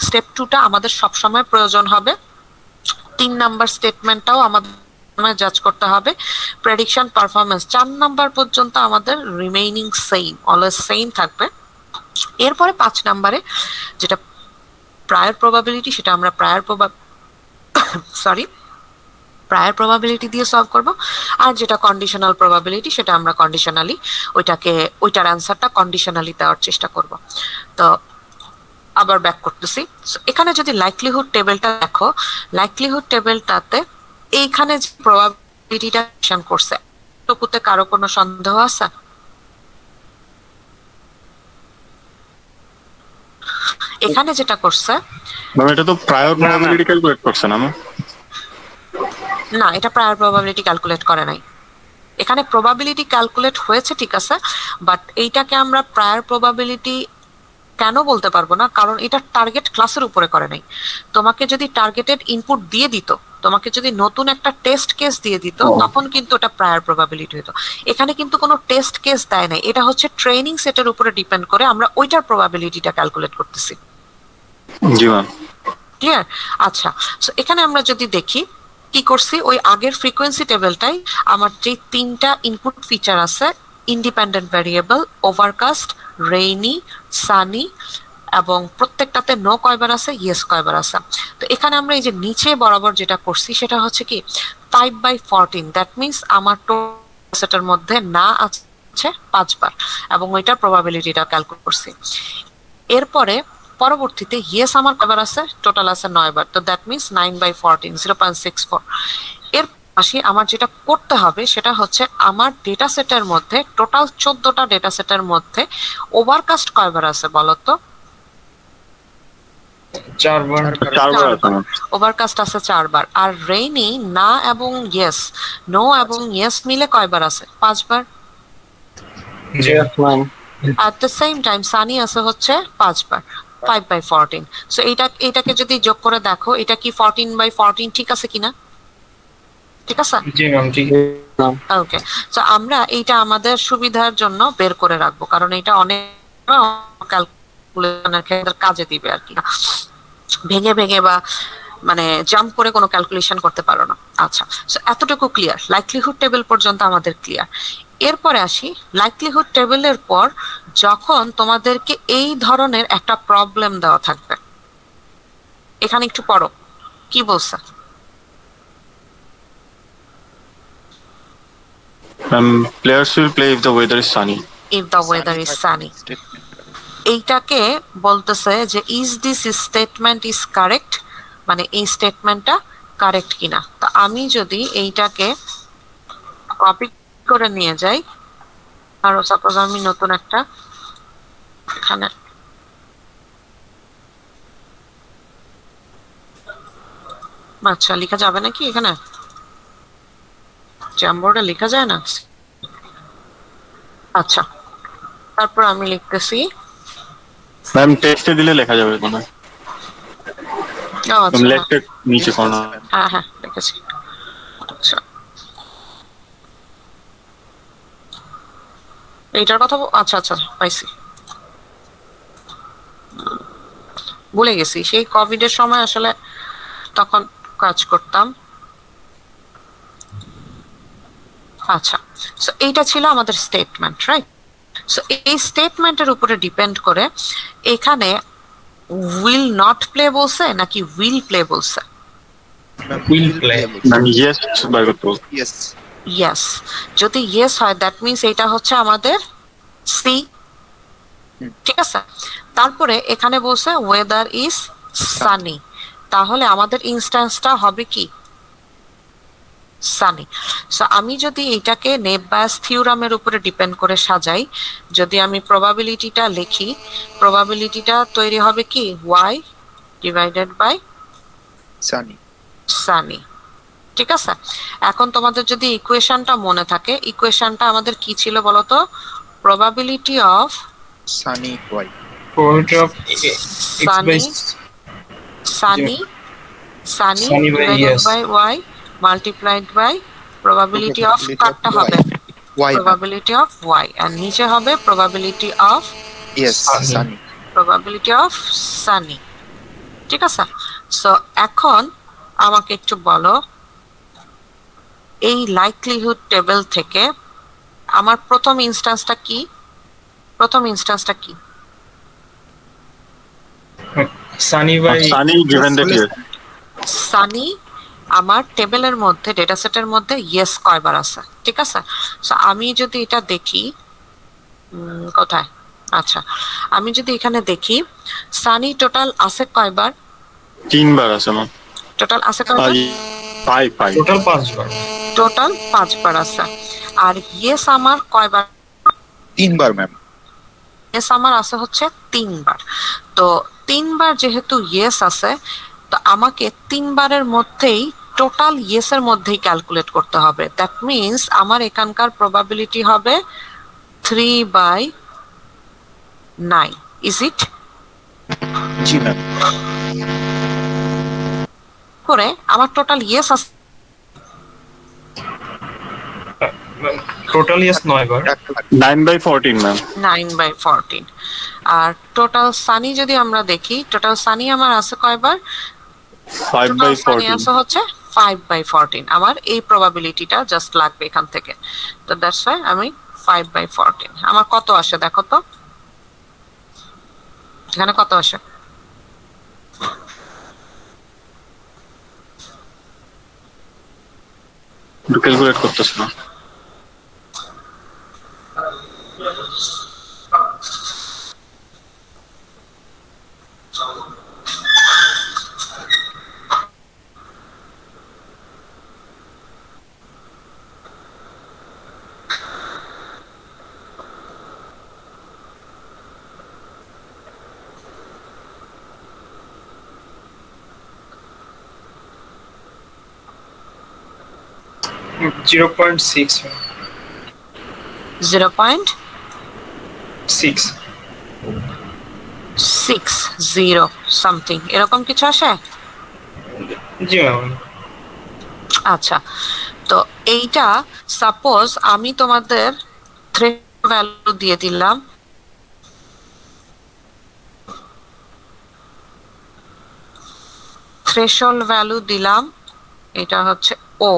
Speaker 2: স্টেপ 2টা আমাদের সবসময় প্রয়োজন হবে। 3 নাম্বার স্টেটমেন্টটাও আমাদের জাজ করতে হবে। প্রেডিকশন, পারফরম্যান্স 4 নাম্বার পর্যন্ত আমাদের রিমেইনিং সেম, অলওয়েজ সেম থাকবে। এরপরে 5 নাম্বারে যেটা প্রায়র প্রবাবিলিটি, সেটা আমরা প্রায়র প্রবাবিলিটি দিয়ে সলভ করব। আর যেটা কন্ডিশনাল প্রবাবিলিটি, সেটা আমরা কন্ডিশনালি ওইটার অ্যান্সারটা কন্ডিশনালি দেওয়ার চেষ্টা করব। তো আবার ব্যাক করতেছি। এখানে যদি লাইকলিহুড টেবিলটা দেখো, লাইকলিহুড টেবিলটাতে এইখানে যে প্রবাবিলিটিটা মেনশন করছে, এতটুকুতে কারো কোনো সন্দেহ আছে? এখানে যেটা করছে,
Speaker 4: ম্যাম এটা তো প্রায়র প্রবাবিলিটি ক্যালকুলেট করছে না ম্যাম?
Speaker 2: না, এটা প্রায়র প্রবাবিলিটি ক্যালকুলেট করে নাই। এখানে প্রবাবিলিটি ক্যালকুলেট হয়েছে ঠিক আছে, বাট এইটাকে আমরা প্রায়র প্রবাবিলিটি কেন বলতে পারবো না, কারণ এটা টার্গেট ক্লাসের উপরে করে নাই। তোমাকে যদি টার্গেটেড ইনপুট দিয়ে দিত, তোমাকে যদি নতুন একটা টেস্ট কেস দিয়ে দিত, তখন কিন্তু ওটা প্রায়র প্রবাবিলিটি হতো। এখানে কিন্তু কোনো টেস্ট কেস দেয় নাই, এটা হচ্ছে ট্রেনিং সেটের উপরে ডিপেন্ড করে আমরা ওইটার প্রবাবিলিটিটা ক্যালকুলেট করতেছি।
Speaker 4: জি ম্যাম।
Speaker 2: ক্লিয়ার? আচ্ছা, সো এখানে আমরা যদি দেখি কি করছি, ওই আগের ফ্রিকোয়েন্সি টেবিলটাই আমার যে 3টা ইনপুট ফিচার আছে, independent variable, overcast, rainy, Sunny, এবং প্রত্যেকটাতে নো কয়বার আছে, ইয়েস কয়বার আছে। তো এখানে আমরা এই যে নিচে বরাবর যেটা করছি সেটা হচ্ছে কি 5/14। দ্যাট মিন্স আমার টোটাল সেটের মধ্যে না আছে 5 বার, এবং ওইটার প্রবাবিলিটিটা ক্যালকুলেট করছি। এরপরে পরবর্তীতে ইয়েস আমার কয়বার আছে? টোটাল আছে 9 বার। তো দ্যাট মিন্স 9/14, 0.64। এর পাশে আমার যেটা করতে হবে সেটা হচ্ছে আমার ডেটা সেটের মধ্যে, টোটাল 14টা ডেটা সেটের মধ্যে ওভারকাস্ট কয়বার আছে বলো তো?
Speaker 3: 4 বার।
Speaker 4: 4 বার আছে ম্যাম।
Speaker 2: ওভারকাস্ট আছে 4 বার। আর রেইনি, না এবং ইয়েস, নো এবং ইয়েস মিলে কয়বার আছে? 5 বার।
Speaker 3: জি ma'am.
Speaker 2: At the same time Sunny আছে হচ্ছে 5 বার, 5/14। সো এইটাকে যদি যোগ করে দেখো, এটা কি 14/14 ঠিক আছে কিনা? ঠিক আছে?
Speaker 3: জি ম্যাম, ঠিক।
Speaker 2: ওকে, সো আমরা এইটা আমাদের সুবিধার জন্য বের করে রাখবো, কারণ এটা অনেক ক্যালকুলেশনের ক্ষেত্রে কাজে দিবে আর কি। ভেঙে ভেঙে বা মানে জাম্প করে কোনো ক্যালকুলেশন করতে পারো না। আচ্ছা, সো এতটুকু ক্লিয়ার, লাইকলিহুড টেবিল পর্যন্ত আমাদের ক্লিয়ার। এরপরে আসি লাইকলিহুড টেবিলের পর, যখন তোমাদেরকে এই ধরনের একটা প্রবলেম দেওয়া থাকবে, এখানে একটু পড়ো কি বলছে।
Speaker 4: Players will play if the weather is sunny.
Speaker 2: If the weather is sunny, এইটাকে বলতেছে যে is this statement is correct, মানে এই স্টেটমেন্টটা কারেক্ট কিনা। তো আমি যদি এইটাকে কপি করে নিয়ে যাই, আর সাপোজ আমি নতুন একটা এখানে আচ্ছা লেখা যাবে নাকি, এখানে জামবোর্ডে লেখা যায় না। আচ্ছা, তারপর আমি লিখতেছি,
Speaker 4: ম্যাম টেক্সটে দিলে লেখা যাবে কোন?
Speaker 2: আচ্ছা
Speaker 4: লেফট নিচে কর্নার।
Speaker 2: হ্যাঁ হ্যাঁ লিখেছি। আচ্ছা, এইটার কথা আচ্ছা আচ্ছা পাইছি, ভুলে গেছি। সেই কোভিড এর সময় আসলে তখন কাজ করতাম। আচ্ছা, সো এইটা ছিল আমাদের স্টেটমেন্ট, রাইট? সো এই স্টেটমেন্টের উপরে ডিপেন্ড করে এখানে উইল নট প্লে বলছে নাকি উইল প্লে বলছে?
Speaker 3: Will play.
Speaker 4: Ma'am yes by করতে বলছে।
Speaker 9: ইয়েস।
Speaker 2: ইয়েস, যদি ইয়েস হয় দ্যাট মিন্স এটা হচ্ছে আমাদের সি, ঠিক আছে? তারপরে এখানে বলছে ওয়েদার ইজ সানি, তাহলে আমাদের ইনস্ট্যান্সটা হবে কি? সানি। সো আমি যদি এটাকে নেব বায়াস থিওরামের উপরে ডিপেন্ড করে সাজাই, যদি আমি প্রবাবিলিটিটা লিখি, প্রবাবিলিটিটা তৈরি হবে কি Y divided by
Speaker 9: sunny.
Speaker 2: Sunny, ঠিক আছে? এখন তোমাদের যদি ইকুয়েশনটা মনে থাকে, ইকুয়েশনটা আমাদের কি ছিল বলতো? Probability of
Speaker 9: sunny Y,
Speaker 3: probability of x by
Speaker 2: sunny sunny
Speaker 3: Sunny by
Speaker 2: divided
Speaker 3: yes.
Speaker 2: By Y multiplied by probability of কাটটা হবে
Speaker 9: Y
Speaker 2: probability of y and নিচে হবে probability of
Speaker 9: yes sunny.
Speaker 2: probability of sunny, ঠিক আছে? So এখন আমাকে একটু বলো, এই লাইকলিহুড টেবিল থেকে আমার প্রথম ইনস্ট্যান্সটা কি? প্রথম ইনস্ট্যান্সটা কি?
Speaker 3: Sunny by
Speaker 4: sunny given that yes.
Speaker 2: Sunny আমার টেবিলের মধ্যে, ডেটা সেটের মধ্যে ইয়েস কয়বার আছে, ঠিক আছে? সো আমি যদি এটা দেখি, কোথায়, আচ্ছা আমি যদি এখানে দেখি সানি টোটাল আছে কয়বার?
Speaker 4: 3 বার আছে ম্যাম।
Speaker 2: টোটাল আছে কয়বার?
Speaker 4: 5
Speaker 3: টোটাল 5 বার।
Speaker 2: টোটাল 5 বার আছে। আর ইয়েস আমার কয়বার?
Speaker 9: 3 বার ম্যাম।
Speaker 2: ইয়েস আমার আছে হচ্ছে 3 বার। তো 3 বার যেহেতু ইয়েস আছে, তো আমাকে 3 বারের মধ্যেই টোটাল ইয়েসের মধ্যেই ক্যালকুলেট করতে হবে। দ্যাট মিন্স আমার এখানকার প্রবাবিলিটি হবে 3/9, ইজ ইট?
Speaker 9: G ma'am.
Speaker 2: করে আমার টোটাল ইয়েস আছে
Speaker 3: টোটাল ইয়েস 9 বার।
Speaker 4: 9/14 ম্যাম।
Speaker 2: 9/14। আর টোটাল সানি যদি আমরা দেখি, টোটাল সানি আমার আছে কয়বার? টোটাল সানি
Speaker 4: 5/14।
Speaker 2: আছে হচ্ছে 5/14। আমার এই প্রবাবিলিটিটা জাস্ট লাগবে এখান থেকে, তো দ্যাটস ওয়াই আমি 5/14। আমার কত আসে দেখো তো, এখানে কত আসে?
Speaker 4: ক্যালকুলেট করতেছ না?
Speaker 3: $0.6
Speaker 2: 0.60 সামথিং এরকম কিছু আসে?
Speaker 3: জি ম্যাম।
Speaker 2: আচ্ছা, তো এইটা সাপোজ আমি তোমাদের থ্রেশহোল্ড ভ্যালু দিয়ে দিলাম, থ্রেশহোল্ড ভ্যালু দিলাম, এটা হচ্ছে ও,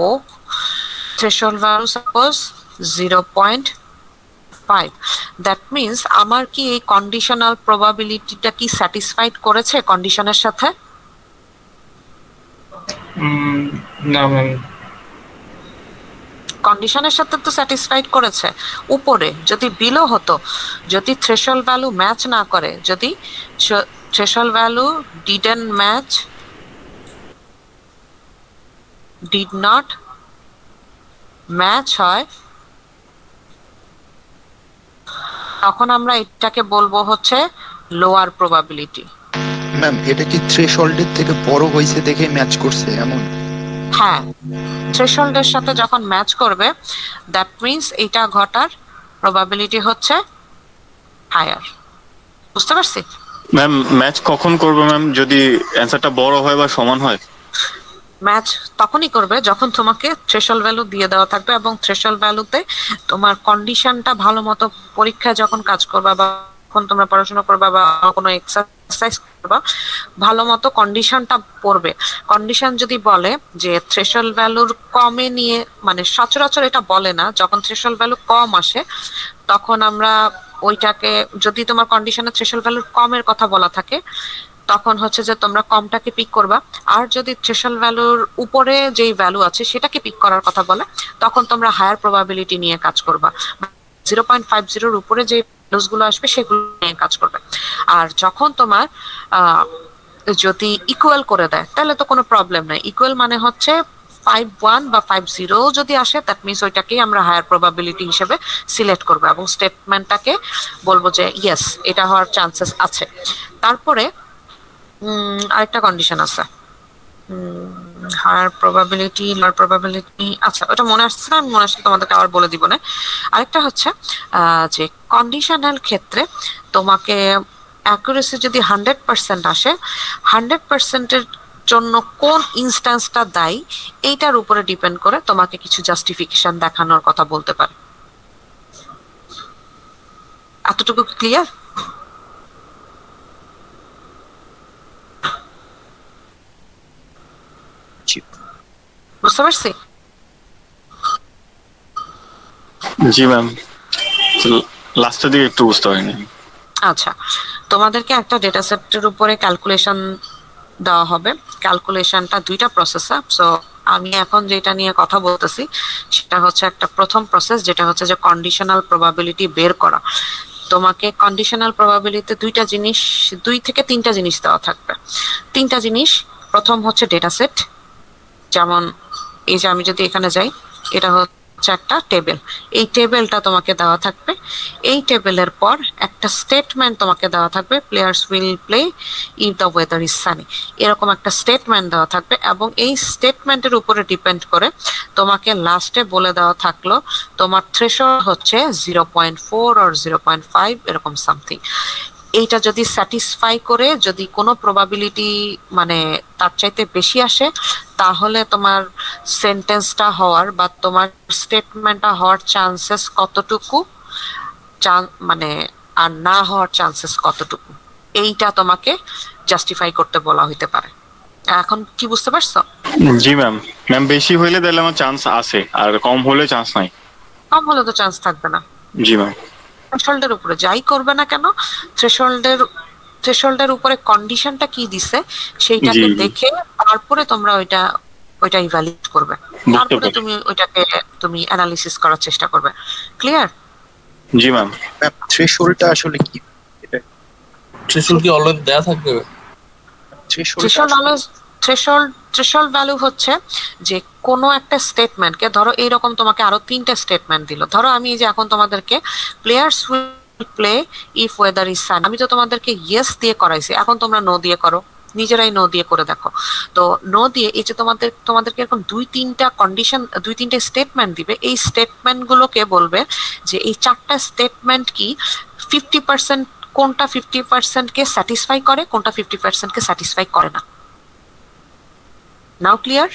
Speaker 2: threshold value suppose 0.5। That means আমার কি এই কন্ডিশনাল প্রবাবিলিটিটা কি স্যাটিসফাইড করেছে কন্ডিশনের সাথে?
Speaker 3: না ম্যাম।
Speaker 2: কন্ডিশনের সাথে তো স্যাটিসফাইড করেছে। উপরে যদি বিলো হতো, যদি থ্রেশহোল্ড ভ্যালু ম্যাচ না করে, যদি threshold value didn't match, did not match হয়, তখন আমরা এটাকে বলবো হচ্ছে লোয়ার প্রবাবিলিটি।
Speaker 9: ম্যাম এটা কি থ্রেশহোল্ডের থেকে বড় হয়েছে দেখে ম্যাচ করছে এমন?
Speaker 2: হ্যাঁ, থ্রেশহোল্ডের সাথে যখন ম্যাচ করবে দ্যাট মিন্স এটা ঘটার প্রবাবিলিটি হচ্ছে হায়ার। বুঝতে পারছি?
Speaker 4: ম্যাম ম্যাচ কখন করবে ম্যাম? যদি অ্যানসারটা বড় হয় বা সমান হয়?
Speaker 2: ম্যাচ তখনই করবে যখন তোমাকে থ্রেশহোল্ড ভ্যালু দিয়ে দেওয়া থাকবে এবং থ্রেশহোল্ড ভ্যালুতে তোমার কন্ডিশনটা ভালো মতো পরীক্ষায় যখন কাজ করবা বা যখন তোমরা পড়াশোনা করবা বা কোনো এক্সারসাইজ এক্সারসাইজ করবা, ভালো মতো কন্ডিশনটা পড়বে। কন্ডিশন যদি বলে যে থ্রেশহোল্ড ভ্যালুর কমে নিয়ে, মানে সচরাচর এটা বলে না, যখন থ্রেশহোল্ড ভ্যালু কম আসে তখন আমরা ওইটাকে, যদি তোমার কন্ডিশনে থ্রেশহোল্ড ভ্যালুর কমের কথা বলা থাকে তখন হচ্ছে যে তোমরা কমটাকে পিক করবা, আর যদি থ্রেশহোল্ড ভ্যালুর উপরে যেই ভ্যালু আছে সেটাকে পিক করার কথা বলে তখন তোমরা হায়ার প্রবাবিলিটি নিয়ে কাজ করবা। 0.50 উপরে যে ভ্যালুস গুলো আসবে সেগুলো নিয়ে কাজ করবে। আর যখন তোমার যদি ইকুয়াল করে দেয় তাহলে তো কোনো প্রবলেম নাই। ইকুয়াল মানে হচ্ছে 5.1 বা 5.0 যদি আসে দ্যাট মিনস ওইটাকেই আমরা হায়ার প্রবাবিলিটি হিসেবে সিলেক্ট করবো এবং স্টেটমেন্টটাকে বলবো যে ইয়েস এটা হওয়ার চান্সেস আছে। তারপরে আরেকটা কন্ডিশন আছে, হায়ার প্রবাবিলিটি লোয়ার প্রবাবিলিটি, আচ্ছা ওটা মনে আসছে না, আমি মনে আসলে তোমাদেরকে আবার বলে দিব না। আরেকটা হচ্ছে যে কন্ডিশনাল ক্ষেত্রে তোমাকে অ্যাকুরেসি যদি 100% আসে, 100%-এর জন্য কোন ইনস্ট্যান্সটা দায়ী এইটার উপরে ডিপেন্ড করে তোমাকে কিছু জাস্টিফিকেশন দেখানোর কথা বলতে পারে। এতটুকু ক্লিয়ার? বুঝতে পারছি?
Speaker 4: জি ম্যাম, লাস্টের দিকে একটু বুঝতে পারিনি।
Speaker 2: আচ্ছা, তোমাদেরকে একটা ডেটা সেটের উপরে ক্যালকুলেশন দেওয়া হবে। ক্যালকুলেশনটা দুইটা প্রসেসে। সো আমি এখন যেটা নিয়ে কথা বলতেছি সেটা হচ্ছে একটা প্রথম প্রসেস, যেটা হচ্ছে যে কন্ডিশনাল প্রবাবিলিটি বের করা। তোমাকে কন্ডিশনাল প্রবাবিলিটিতে দুই থেকে তিনটা জিনিস দেওয়া থাকবে। তিনটা জিনিস, প্রথম হচ্ছে ডেটা সেট, যেমন এই যে আমি যদি এখানে যাই, এটা হচ্ছে একটা টেবিল, এই টেবিলটা তোমাকে দেওয়া থাকবে। এই টেবিলের পর একটা স্টেটমেন্ট তোমাকে দেওয়া থাকবে, players will play if the weather is Sunny, এরকম একটা স্টেটমেন্ট দেওয়া থাকবে। এবং এই স্টেটমেন্টের উপরে ডিপেন্ড করে তোমাকে লাস্টে বলে দেওয়া থাকলো তোমার থ্রেশহোল্ড হচ্ছে 0.4 or 0.5 এরকম সামথিং। এইটা যদি স্যাটিসফাই করে, যদি কোনো প্রবাবিলিটি মানে তার চাইতে বেশি আসে, তাহলে তোমার সেন্টেন্সটা হওয়ার বা তোমার স্টেটমেন্টটা হওয়ার চান্সেস কতটুকু, মানে আর না হওয়ার চান্সেস কতটুকু, এইটা তোমাকে জাস্টিফাই করতে বলা হইতে পারে। এখন কি বুঝতে পারছো?
Speaker 4: জি ম্যাম। ম্যাম বেশি হইলে তাহলে আমার চান্স আছে, আর কম হলে চান্স নাই।
Speaker 2: কম হলে তো চান্স থাকবে না।
Speaker 4: জি ম্যাম।
Speaker 2: থ্রেশহোল্ডের উপরে যাই করবে না কেন, থ্রেশহোল্ডের উপরে কন্ডিশনটা কি দিছে সেইটাকে দেখে তারপরে তোমরা ওইটা ইভ্যালুয়েট করবে, তারপরে তুমি ওইটাকে অ্যানালিসিস করার চেষ্টা করবে। ক্লিয়ার?
Speaker 4: জি ম্যাম।
Speaker 9: থ্রেশহোল্ডটা আসলে কি? এটা
Speaker 1: থ্রেশহোল্ড কি অলওয়েজ দেয়া থাকবে?
Speaker 2: থ্রেশহোল্ড ভ্যালু হচ্ছে যে কোনো একটা স্টেটমেন্টকে, ধরো এইরকম তোমাকে আরো 3টা স্টেটমেন্ট দিল। ধরো আমি এই যে এখন তোমাদেরকে players will play if weather is Sunny, আমি তো তোমাদেরকে ইয়েস দিয়ে করাইছি, এখন তোমরা নো দিয়ে করো, নিজেরাই নো দিয়ে করে দেখো। তো নো দিয়ে এই যে তোমাদেরকে এরকম 2-3টা কন্ডিশন, 2-3টে স্টেটমেন্ট দিবে। এই স্টেটমেন্ট গুলোকে বলবে যে এই 4টা স্টেটমেন্ট কি 50%, কোনটা 50% কে স্যাটিসফাই করে, কোনটা 50% কে স্যাটিসফাই করে না। নাও ক্লিয়ার?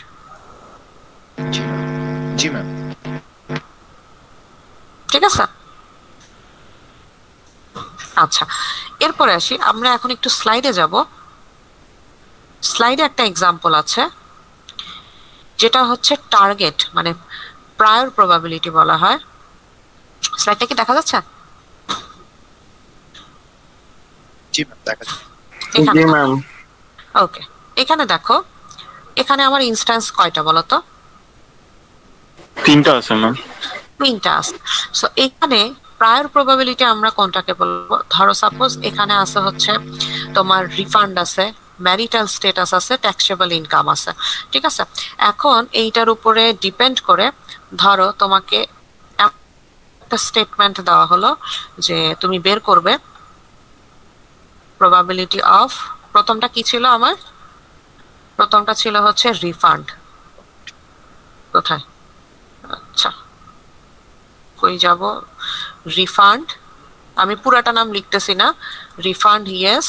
Speaker 9: জি ম্যাম।
Speaker 2: ঠিক আছে, আচ্ছা এরপরে আসি আমরা এখন একটু স্লাইডে যাব। স্লাইডে একটা এক্সাম্পল আছে যেটা হচ্ছে টার্গেট, মানে প্রায়র প্রবাবিলিটি বলা হয়। স্লাইডটা কি দেখা যাচ্ছে?
Speaker 9: জি ম্যাম, দেখা যাচ্ছে।
Speaker 4: জি ম্যাম।
Speaker 2: ওকে, এখানে দেখো, এখানে আমার ইনস্ট্যান্স কয়টা বলো তো?
Speaker 4: 3টা আছে ম্যাম।
Speaker 2: 3টা আছে। সো এখানে প্রায়র প্রবাবিলিটি আমরা কোনটাকে বলবো? ধরো সাপোজ এখানে আছে হচ্ছে তোমার রিফান্ড আছে, ম্যারিটাল স্ট্যাটাস আছে, ট্যাক্সেবল ইনকাম আছে। ঠিক আছে, এখন এইটার উপরে ডিপেন্ড করে ধরো তোমাকে একটা স্টেটমেন্ট দেওয়া হলো যে তুমি বের করবে প্রবাবিলিটি অফ, প্রথমটা কি ছিল আমার? প্রথমটা ছিল হচ্ছে রিফান্ড। কোথায়? আচ্ছা কই যাব? রিফান্ড, আমি পুরাটা নাম লিখতেছি না, রিফান্ড ইয়েস,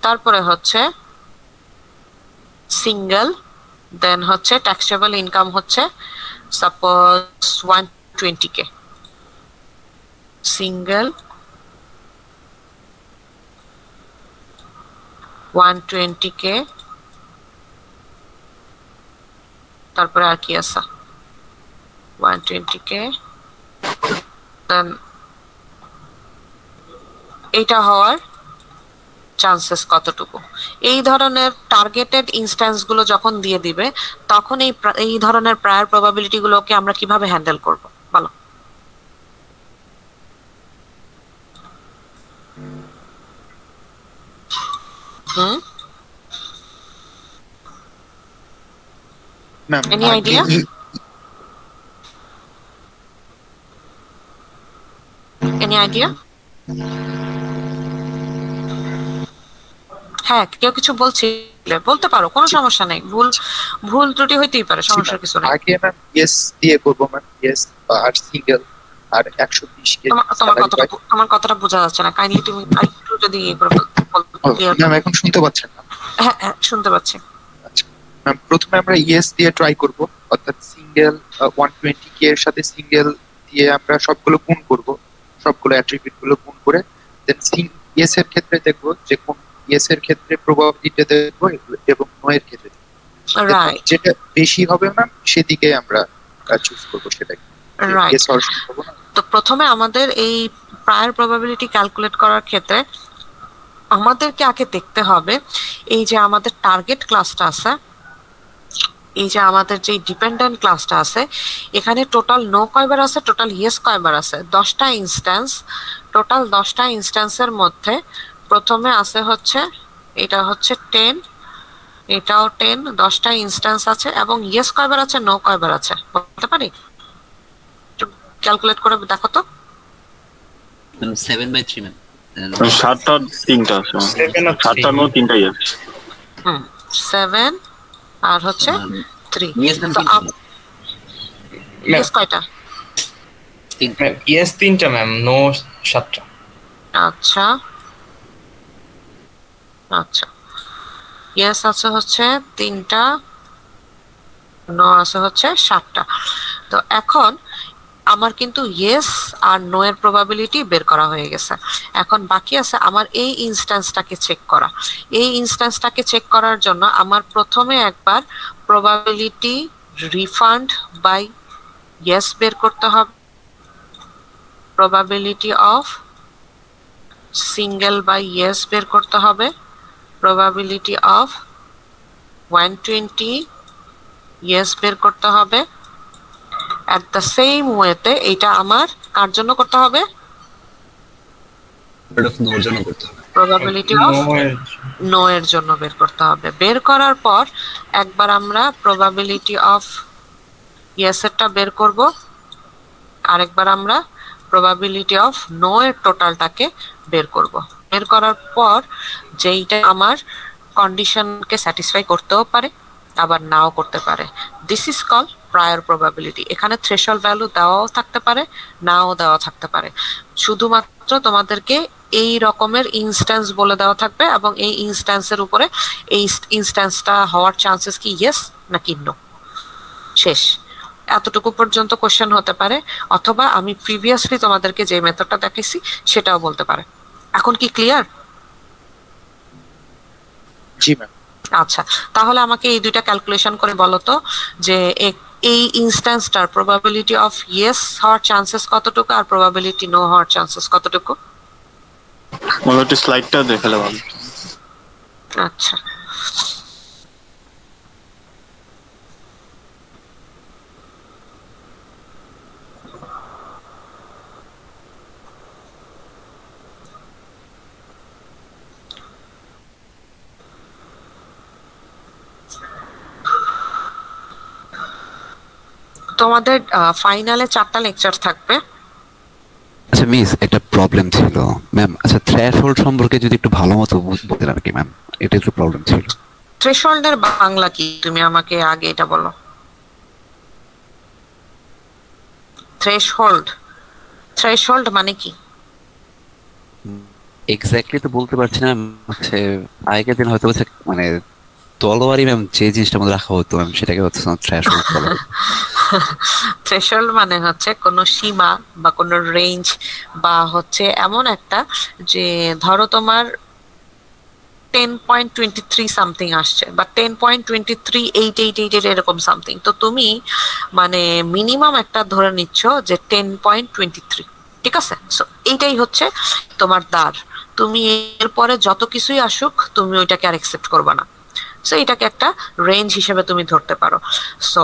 Speaker 2: তারপরে হচ্ছে সিঙ্গেল, দেন হচ্ছে ট্যাক্সেবল ইনকাম হচ্ছে সাপোজ 120K, সিঙ্গেল 120k, তারপরে আর কি আছে 120k, দেন এটা হওয়ার চান্সেস কতটুকু। এই ধরনের টার্গেটেড ইনস্ট্যান্স গুলো যখন দিয়ে দিবে তখন এই ধরনের প্রায়র প্রবাবিলিটি গুলোকে আমরা কিভাবে হ্যান্ডেল করব বলো।
Speaker 9: Ma'am
Speaker 2: Any idea? Any idea? হ্যাঁ, কেউ কিছু বলতে পারো, কোনো সমস্যা নেই, ভুল ত্রুটি হইতেই পারে, সমস্যা কিছু নেই।
Speaker 9: আগে ম্যাম ইয়েস দিয়ে করব ম্যাম, ইয়েস আর সিঙ্গেল আর 120 কে।
Speaker 2: তোমার কথাটা বোঝা যাচ্ছে না, কাইন্ডলি তুমি আরেকটু যদি ইয়ে করে
Speaker 9: ম্যাম এখন শুনতে পাচ্ছেন না?
Speaker 2: হ্যাঁ শুনতে পাচ্ছি।
Speaker 9: আচ্ছা ম্যাম, প্রথমে আমরা ইয়েস দিয়ে ট্রাই করব, অর্থাৎ সিঙ্গেল 120 কে এর সাথে সিঙ্গেল দিয়ে আমরা সবগুলো গুণ করব, সবগুলো অ্যাট্রিবিউট গুলো গুণ করে দেন ইয়েস এর ক্ষেত্রে দেখব যে কোন ইয়েস এর ক্ষেত্রে প্রবাবিলিটি দেখব এবং নো এর ক্ষেত্রে
Speaker 2: রাইট,
Speaker 9: যেটা বেশি হবে ম্যাম সেদিকে আমরা চুজ করব, সেটাই
Speaker 2: রাইট।
Speaker 9: ইয়েস অর হবে না।
Speaker 2: তো প্রথমে আমাদের এই প্রায়র প্রবাবিলিটি ক্যালকুলেট করার ক্ষেত্রে আমাদেরকে আগে দেখতে হবে এই যে আমাদের টার্গেট ক্লাসটা আছে, এই যে আমাদের যে ডিপেন্ডেন্ট ক্লাসটা আছে, এখানে টোটাল নো কয়বার আছে, টোটাল ইয়েস কয়বার আছে, 10টা ইনস্ট্যান্স। টোটাল 10টা ইনস্ট্যান্সের মধ্যে প্রথমে আছে হচ্ছে এটা হচ্ছে 10, এটাও 10, 10টা ইনস্ট্যান্স আছে। এবং ইয়েস কয়বার আছে, নো কয়বার আছে বলতে পারি? ক্যালকুলেট করে দেখো তো।
Speaker 7: 7/3 ম্যাম।
Speaker 4: 7টা 3টা আছে, 7টা নো 3টা ইয়েস।
Speaker 2: 7 আর হচ্ছে 3।
Speaker 7: ইয়েস ম্যাম,
Speaker 2: ইয়েস কয়টা?
Speaker 3: ইয়েস 3টা ম্যাম, নো 7টা।
Speaker 2: আচ্ছা আচ্ছা, ইয়েস আছে হচ্ছে 3টা, নো আছে হচ্ছে 7টা। তো এখন আমার কিন্তু ইয়েস আর নো এর প্রবাবিলিটি বের করা হয়ে গেছে। এখন বাকি আছে আমার এই ইনস্ট্যান্সটাকে চেক করা। এই ইনস্ট্যান্সটাকে চেক করার জন্য আমার প্রথমে একবার প্রবাবিলিটি রিফান্ড বাই ইয়েস বের করতে হবে, probability of single by yes বের করতে হবে, প্রবাবিলিটি অফ 120 ইয়েস বের করতে হবে। এট দ্য সেম ওয়েতে এটা আমার কার জন্য করতে হবে?
Speaker 7: নোর জন্য করতে হবে।
Speaker 2: প্রবাবিলিটি অফ নো এর জন্য বের করতে হবে। বের করার পর একবার আমরা প্রবাবিলিটি অফ ইয়েস এরটা বের করব, আরেকবার আমরা প্রবাবিলিটি অফ নো এর টোটালটাকে বের করব। বের করার পর যেইটা আমার কন্ডিশনকে স্যাটিসফাই করতেও পারে আবার নাও করতে পারে, this is call prior probability. এখানে থ্রেশহোল্ড ভ্যালু দেওয়াও থাকতে পারে, নাও দেওয়া থাকতে পারে। শুধুমাত্র তোমাদেরকে এই রকমের ইনস্ট্যান্স বলে দেওয়া থাকবে এবং এই ইনস্ট্যান্সের উপরে এই ইনস্ট্যান্সটা হওয়ার চান্সেস কি ইয়েস নাকি নো, শেষ। এতটুকু পর্যন্ত কোশ্চেন হতে পারে, অথবা আমি প্রিভিয়াসলি তোমাদেরকে যে মেথডটা দেখাইছি সেটাও বলতে পারে। এখন কি ক্লিয়ার?
Speaker 9: জি ম্যাম।
Speaker 2: আচ্ছা, তাহলে আমাকে এই দুইটা ক্যালকুলেশন করে বলো তো যে এই ইনস্ট্যান্সটার প্রবাবিলিটি অফ ইয়েস হওয়ার চান্সেস কতটুকু আর প্রবাবিলিটি নো হওয়ার চান্সেস কতটুকু?
Speaker 4: মনে হচ্ছে স্লাইডটা দেখালে ভালো।
Speaker 2: আচ্ছা, তোমাদের ফাইনালে 4টা লেকচার থাকবে।
Speaker 7: আচ্ছা মিস, একটা প্রবলেম ছিল ম্যাম। আচ্ছা, থ্রেশহোল্ড সম্পর্কে যদি একটু ভালো মতো বলতেন আর কি ম্যাম, এটা একটু প্রবলেম ছিল।
Speaker 2: থ্রেশহোল্ডের বাংলা কি তুমি আমাকে আগে এটা বলো। থ্রেশহোল্ড, থ্রেশহোল্ড মানে কি?
Speaker 7: এক্স্যাক্টলি তো বলতে পারছি না। হচ্ছে আগের দিন হয়তো মানে তলোয়ারি ম্যাম যে জিনিসটার মধ্যে রাখা হতো ম্যাম, সেটাকে হচ্ছে থ্রেশহোল্ড বলা হয়।
Speaker 2: থ্রেশহোল্ড মানে হচ্ছে কোনো সীমা বা কোনো রেঞ্জ, বা হচ্ছে এমন একটা যে ধরো তোমার 10.23 সামথিং আসছে বা 10.238888 এরকম সামথিং, তো তুমি মানে মিনিমাম একটা ধরে নিচ্ছ যে 10.23, ঠিক আছে? সো এইটাই হচ্ছে তোমার দ্বার। তুমি এরপরে যত কিছুই আসুক তুমি ওইটাকে আর অ্যাকসেপ্ট করবে না। সো এটাকে একটা রেঞ্জ হিসেবে তুমি ধরতে পারো। সো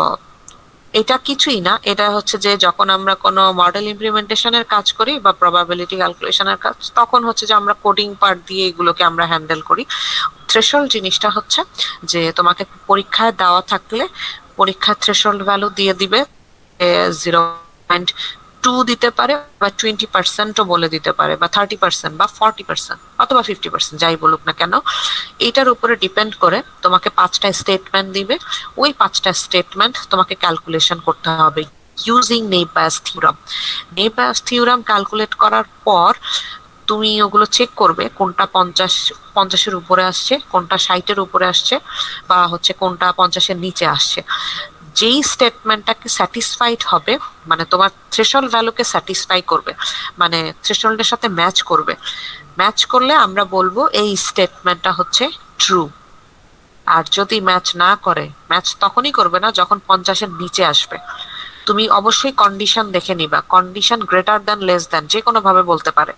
Speaker 2: এটা কিছুই না, এটা হচ্ছে যে যখন আমরা কোনো মডেল ইমপ্লিমেন্টেশনের কাজ করি বা প্রবাবিলিটি ক্যালকুলেশনের কাজ, তখন হচ্ছে যে আমরা কোডিং পার্ট দিয়ে এগুলোকে আমরা হ্যান্ডেল করি। থ্রেশহোল্ড জিনিসটা হচ্ছে যে তোমাকে পরীক্ষায় দেওয়া থাকলে পরীক্ষার থ্রেশহোল্ড ভ্যালু দিয়ে দিবে, 0.2 দিতে পারে বা 20%ও বলে দিতে পারে বা 30% বা 40% অথবা 50%, যাই বলুক না কেন। এটার উপরে ডিপেন্ড করে তোমাকে 5টা স্টেটমেন্ট দিবে, ওই 5টা স্টেটমেন্ট তোমাকে ক্যালকুলেশন করতে হবে ইউজিং নেইব-বায়াস থিওরাম। নেইব-বায়াস থিওরাম ক্যালকুলেট করার পর তুমি ওগুলো চেক করবে কোনটা 50-এর উপরে আসছে, কোনটা 60-এর উপরে আসছে বা হচ্ছে কোনটা 50-এর নিচে আসছে। যেই স্টেটমেন্টটাকে স্যাটিসফাইড হবে, মানে তোমার থ্রেশহোল্ড ভ্যালুকে স্যাটিসফাই করবে, মানে থ্রেশহোল্ডের সাথে ম্যাচ করবে, ম্যাচ করলে আমরা বলবো এই স্টেটমেন্টটা হচ্ছে ট্রু। আর যদি ম্যাচ না করে, ম্যাচ তখনই করবে না যখন 50-এর নিচে আসবে। তুমি অবশ্যই কন্ডিশন দেখে নিবা, condition greater than less than যে কোনো ভাবে বলতে পারে।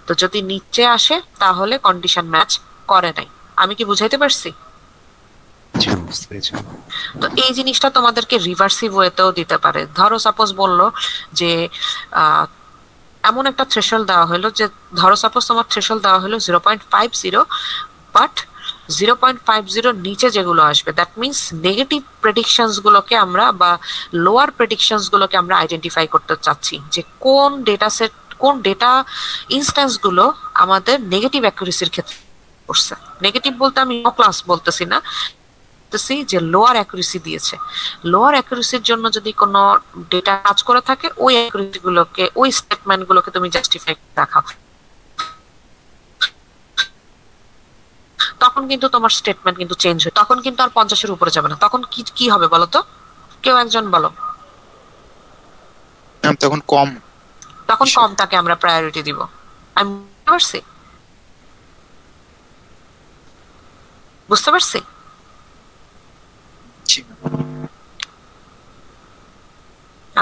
Speaker 2: তো যদি নিচে আসে তাহলে কন্ডিশন ম্যাচ করে নাই। আমি কি বুঝাইতে পারছি? তো এই জিনিসটা তোমাদেরকে রিভার্সিভ ওয়েতেও দিতে পারে। ধরো সাপোজ বললো যে এমন একটা থ্রেশহোল্ড দেওয়া হলো, যে ধরো সাপোজ তোমার থ্রেশহোল্ড দেওয়া হলো 0.50, বাট 0.50 নিচে যেগুলো আসবে, দ্যাট মিনস নেগেটিভ প্রেডিকশনস গুলোকে আমরা বা লোয়ার প্রেডিকশনস গুলোকে আমরা আইডেন্টিফাই করতে চাচ্ছি, যে কোন ডেটা সেট, কোন ডেটা ইনস্ট্যান্স গুলো আমাদের নেগেটিভ অ্যাকুরেসির ক্ষেত্রে করছে। নেগেটিভ বলতে আমি ক্লাস বলতেছি না, যে লোয়ার অ্যাকুরেসি দিয়েছে। লোয়ার অ্যাকুরেসির জন্য যদি কোনো ডেটা কাজ করে থাকে, ওই অ্যাকুরেসি গুলোকে, ওই স্টেটমেন্ট গুলোকে তুমি জাস্টিফাই দেখাও, তখন কিন্তু তোমার স্টেটমেন্ট কিন্তু চেঞ্জ হয়, তখন কিন্তু আর 50-এর উপরে যাবে না। তখন কি হবে বলো তো, কেউ একজন বলো।
Speaker 9: তখন কম,
Speaker 2: তখন কমটাকে আমরা প্রায়োরিটি দিব। আমি বুঝতে পারছি।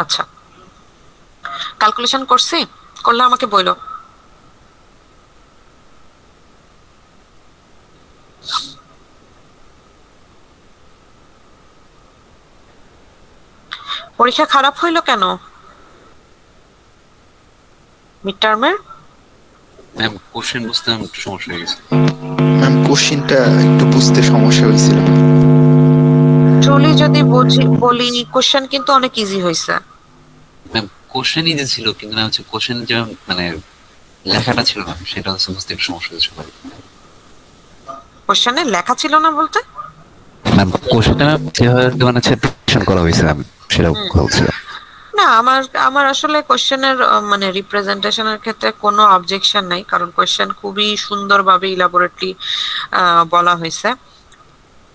Speaker 2: আচ্ছা, ক্যালকুলেশন করছি, করলে আমাকে বলো। পরীক্ষা খারাপ হইলো কেন মিড টার্মের?
Speaker 7: ম্যাম কোশ্চেন বুঝতে একটু সমস্যা হয়ে গেছে।
Speaker 9: ম্যাম কোশ্চেনটা একটু বুঝতে সমস্যা হয়েছিল।
Speaker 2: ট্রুলি যদি বলি, কোশ্চেন কিন্তু অনেক ইজি হয়েছে।
Speaker 7: ম্যাম কোশ্চেন ইজি ছিল, কিন্তু হচ্ছে কোশ্চেন যে মানে লেখাটা ছিল না, সেটা হচ্ছে বুঝতে একটু সমস্যা হয়েছে।
Speaker 2: কোশ্চেনে লেখা ছিল না বলতে?
Speaker 7: ম্যাম কোশ্চেনটা যেভাবে মানে প্রেজেন্টেশন করা হয়েছে আমি সেটা বলছিলাম।
Speaker 2: না, আমার আসলে কোশ্চেনের মানে রিপ্রেজেন্টেশনের ক্ষেত্রে কোনো অবজেকশন নাই, কারণ কোশ্চেন খুবই সুন্দরভাবে ইলাবোরেটলি বলা হয়েছে।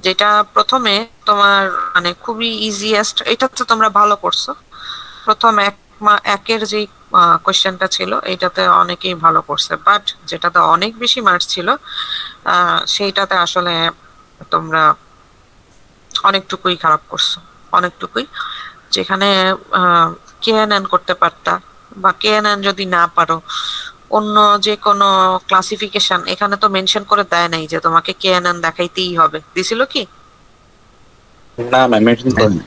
Speaker 2: যেটা প্রথমে তোমার মানে খুবই ইজিয়েস্ট, এটা তো তোমরা ভালো করছো। প্রথম একের যে কোশ্চেনটা ছিল এইটাতে অনেকেই ভালো করছে, বাট যেটাতে অনেক বেশি মার্কস ছিল সেইটাতে আসলে তোমরা অনেকটুকুই খারাপ করছো, অনেকটুকুই। যেখানে KNN করতে পারতা, বা KNN যদি না পারো অন্য যে কোনো ক্লাসিফিকেশন, এখানে তো মেনশন করে দেয় নাই যে তোমাকে KNN দেখাইতেই হবে। দিছিল কি?
Speaker 4: না ম্যাম মেনশন করেনি।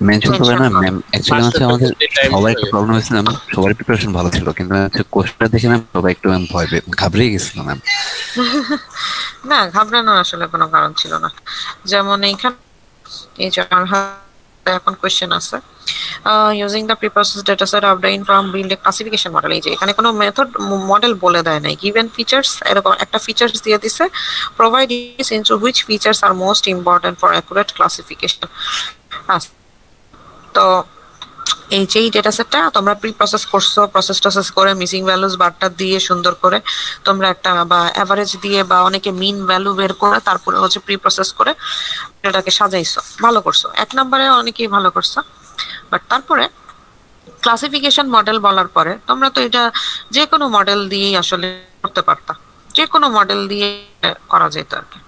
Speaker 7: মেনশন করে না ম্যাম, অ্যাকচুয়ালি হচ্ছে আমাদের সবাই একটু প্রবলেম হয়েছিল, সবার প্রিপারেশন ভালো ছিল, কিন্তু কোশ্চেনটা দেখে ম্যাম সবাই একটু ভয় ঘাবড়িয়ে গেছিল ম্যাম।
Speaker 2: না, ঘাবড়ানোর আসলে কোনো কারণ ছিল না। যেমন এইখানে এই যে এখন কোশ্চেন আছে, using the preprocessed dataset obtained from build a classification model. এই যে এখানে কোনো মেথড মডেল বলে দেয় নাই, গিভেন ফিচার্স এরকম একটা ফিচার্স দিয়ে দিছে, provide into which features are most important for accurate classification. তো এই যে ডেটা সেটটা তোমরা প্রি প্রসেস করছো, প্রসেস করে মিসিং ভ্যালুস বারটা দিয়ে সুন্দর করে তোমরা একটা বা এভারেজ দিয়ে বা অনেকে মিন ভ্যালু বের করে তারপরে হচ্ছে প্রি প্রসেস করে এটাকে সাজাইছো, ভালো করছো। 1 নম্বরে অনেকেই ভালো করছো, বাট তারপরে ক্লাসিফিকেশন মডেল বলার পরে তোমরা তো এটা যে কোনো মডেল দিয়েই আসলে করতে পারতা, যে কোনো মডেল দিয়ে করা যেত আর কি।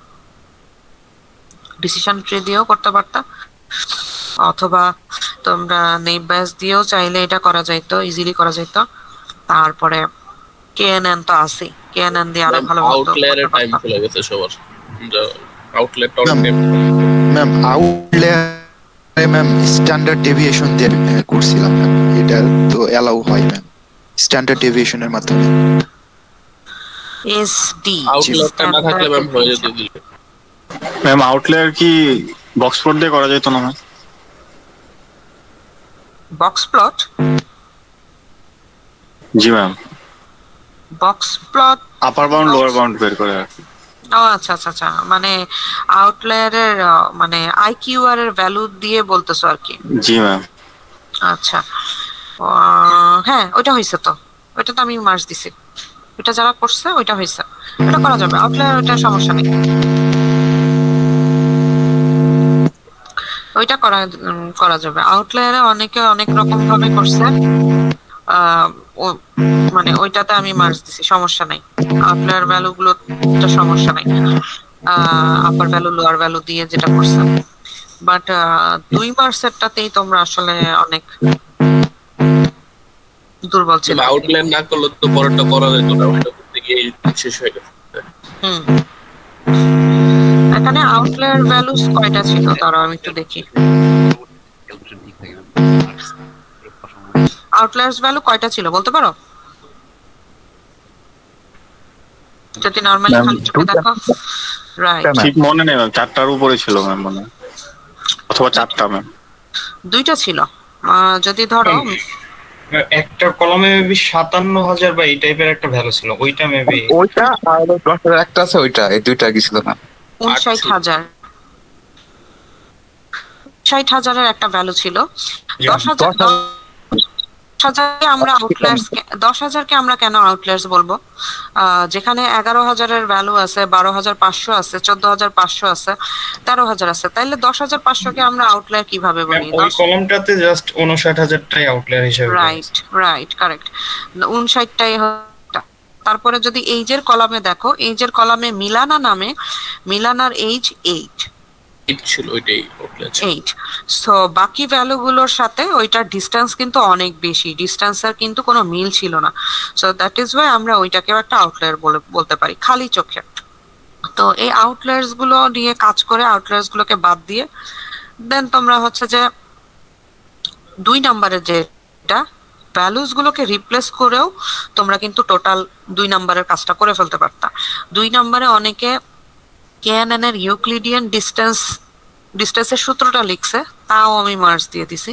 Speaker 2: ডিসিশন ট্রি দিয়েও করতে পারতা, অথবা তোমরা নেইব ব্যাস দিয়েও চাইলে এটা করা যাইতো, ইজিলি করা যাইতো। তারপরে কেএনএন তো আছেই, কেএনএন দিয়ে আরো ভালো
Speaker 1: আউটলায়ারের টাইম চলে গেছে সবার। আউটলেট
Speaker 9: ম্যাম আউটলায়ারে ম্যাম স্ট্যান্ডার্ড ডেভিয়েশন দিয়ে করছিলাম ম্যাম, এটা তো অ্যালাউ হয় ম্যাম স্ট্যান্ডার্ড ডেভিয়েশনের মাধ্যমে।
Speaker 2: এসডি
Speaker 1: আউটলেটটা না থাকলে ম্যাম হয়ে যেত দিলে।
Speaker 4: ম্যাম আউটলায়ার কি বক্স প্লট দিয়ে করা যেত না ম্যাম?
Speaker 2: Box plot?
Speaker 4: জি ma'am,
Speaker 2: box plot
Speaker 4: upper bound lower bound বের করে আর কি।
Speaker 2: ও আচ্ছা আচ্ছা আচ্ছা, মানে আউটলায়ারের মানে আইকিউআর এর ভ্যালু দিয়ে বলতেছো আর কি?
Speaker 4: জি ম্যাম।
Speaker 2: আচ্ছা, হ্যাঁ ওইটা হয়েছে তো, ওইটা তো আমি মার্কস দিছি, ওইটা যারা করছে ওইটা হয়েছে, ওটা করা যাবে। আউটলায়ার ওইটা সমস্যা নেই, ওইটা করা যাবে। আউটলায়ারে অনেকে অনেক রকম ভাবে করছে, মানে ওইটাতে আমি মার্কস দিছি, সমস্যা নাই। আউটলায়ার ভ্যালু গুলো তো সমস্যা নাই, আপার ভ্যালু লোয়ার ভ্যালু দিয়ে যেটা করছে। বাট 2 মার্কসেরটাতেই তোমরা আসলে অনেক দুর্বল ছিল।
Speaker 1: আউটলাইন না করলে তো পরেরটা করা যেত না, ওইটা করতে গিয়ে শেষ হয়ে গেছে।
Speaker 2: এখানে আউটলায়ার ভ্যালুস কয়টা ছিল তারা আমি একটু দেখি। আউটলায়ার্স ভ্যালু কয়টা ছিল বলতে পারো? যদি নরমালি খালি চোখে দেখো, রাইট,
Speaker 4: ঠিক মনে নেই ম্যাম, 4টার উপরে ছিল ম্যাম মনে হয়, অথবা 4টা ম্যাম।
Speaker 2: 2টা ছিল। যদি ধরো
Speaker 3: একটা কলমে মেবি 57,000 বা এই টাইপের একটা ভ্যালু ছিল, ওইটা মেবি
Speaker 8: ওইটা আর 10,000 একটা আছে, ওইটা এই দুইটা কি ছিল না?
Speaker 2: 59,000 60,000-এর একটা ভ্যালু ছিল। 10,000-কে আমরা আউটলায়ার্স, 10,000-কে আমরা কেন আউটলায়ার্স বলবো? যেখানে 11,000-এর ভ্যালু আছে, 12,500 আছে, 14,500 আছে, 13,000 আছে, তাইলে 10,500-কে আমরা আউটলায়ার কিভাবে বলি?
Speaker 3: ওই কলমটাতে জাস্ট 59,000টাই আউটলায়ার হিসেবে।
Speaker 2: রাইট কারেক্ট, 59টাই। তারপরে যদি এইজের কলামে দেখো, এইজের কলামে মিলানা নামে, মিলানার এইজ 8
Speaker 1: ছিল, ওইটাই আউটলায়ার ছিল।
Speaker 2: 8। সো বাকি ভ্যালুগুলোর সাথে ওইটার ডিসটেন্স কিন্তু অনেক বেশি, ডিসটেন্সের কিন্তু কোনো মিল ছিল না। সো দ্যাট ইজ ওয়াই আমরা ওইটাকেও একটা আউটলায়ার বলতে পারি খালি চোখে। তো এই আউটলায়ার্স গুলো নিয়ে কাজ করে, আউটলায়ার্স গুলোকে বাদ দিয়ে দেন তোমরা হচ্ছে যে 2 নাম্বারের যেটা ভ্যালুস গুলোকে রিপ্লেস করেও তোমরা কিন্তু টোটাল 2 নাম্বারের কাজটা করে ফেলতে পারতা। 2 নাম্বারে অনেকে কেএনএন এর ইউক্লিডিয়ান ডিস্টেন্সের সূত্রটা লিখছে, তাও আমি মার্কস দিয়ে দিছি।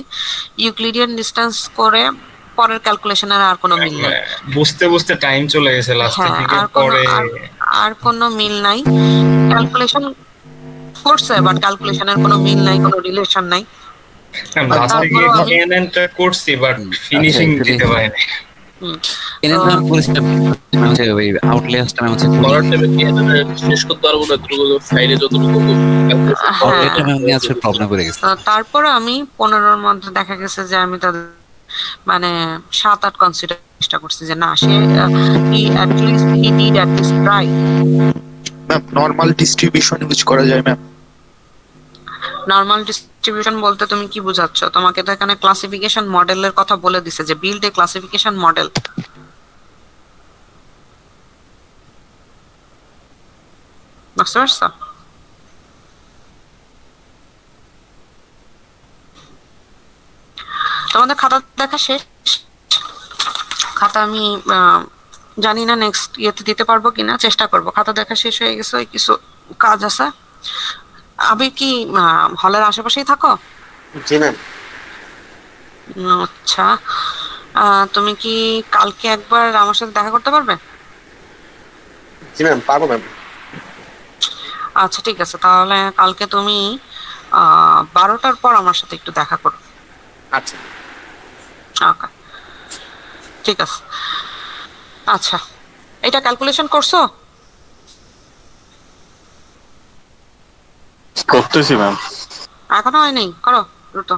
Speaker 2: ইউক্লিডিয়ান ডিস্টেন্স করে পরের ক্যালকুলেশনের আর কোনো মিল নেই,
Speaker 3: বুঝতে বুঝতে টাইম চলে গেছে লাস্টের দিকে,
Speaker 2: আর কোনো মিল নাই। ক্যালকুলেশন করছে বাট ক্যালকুলেশনের কোনো মিল নাই, কোনো রিলেশন নাই।
Speaker 3: লাস্টে গিয়ে কেএনএনটা করছি বাট ফিনিশিং দিতে পারি না।
Speaker 7: কেএনএন করেছিলাম মানে ওই আউটলায়ার্সটা আমি হচ্ছে
Speaker 1: করার টাইমে কেএনএন শেষ করতে পারবো না, দ্রুত সাইডে যতটুকু
Speaker 7: এটা আমি আছে প্রবলেম করে গেছে।
Speaker 2: তারপরে আমি 15-এর মধ্যে দেখা গেছে যে আমি তাদের মানে 7-8 কনসিডার চেষ্টা করছি যে না, সে at least he did at least try।
Speaker 9: Ma'am normal distribution use করা যায় ম্যাম?
Speaker 2: নরমাল ডিস্ট্রিবিউশন বলতে তুমি কি বোঝাচ্ছ? তোমাকে তো এখানে ক্লাসিফিকেশন মডেলের কথা বলে দিছে যে বিল্ড এ ক্লাসিফিকেশন মডেল। বুঝতে পারছো? তোমাদের খাতা দেখা শেষ? খাতা আমি জানি না নেক্সট ইয়েতে দিতে পারবো কিনা, চেষ্টা করবো। খাতা দেখা শেষ হয়ে গেছে, ওই কিছু কাজ আছে। আবে কি হলের আশেপাশেই থাকো?
Speaker 10: জি ম্যাম।
Speaker 2: আচ্ছা, তুমি কি কালকে একবার আমার সাথে দেখা করতে পারবে?
Speaker 10: জি ম্যাম, পারবো ম্যাম।
Speaker 2: আচ্ছা ঠিক আছে, তাহলে কালকে তুমি 12টার পর আমার সাথে একটু দেখা করো।
Speaker 10: আচ্ছা
Speaker 2: ওকে, ঠিক আছে। আচ্ছা, এটা ক্যালকুলেশন করছো?
Speaker 4: করতেছি ম্যাম।
Speaker 2: এখনো হয়নি? করো দ্রুত।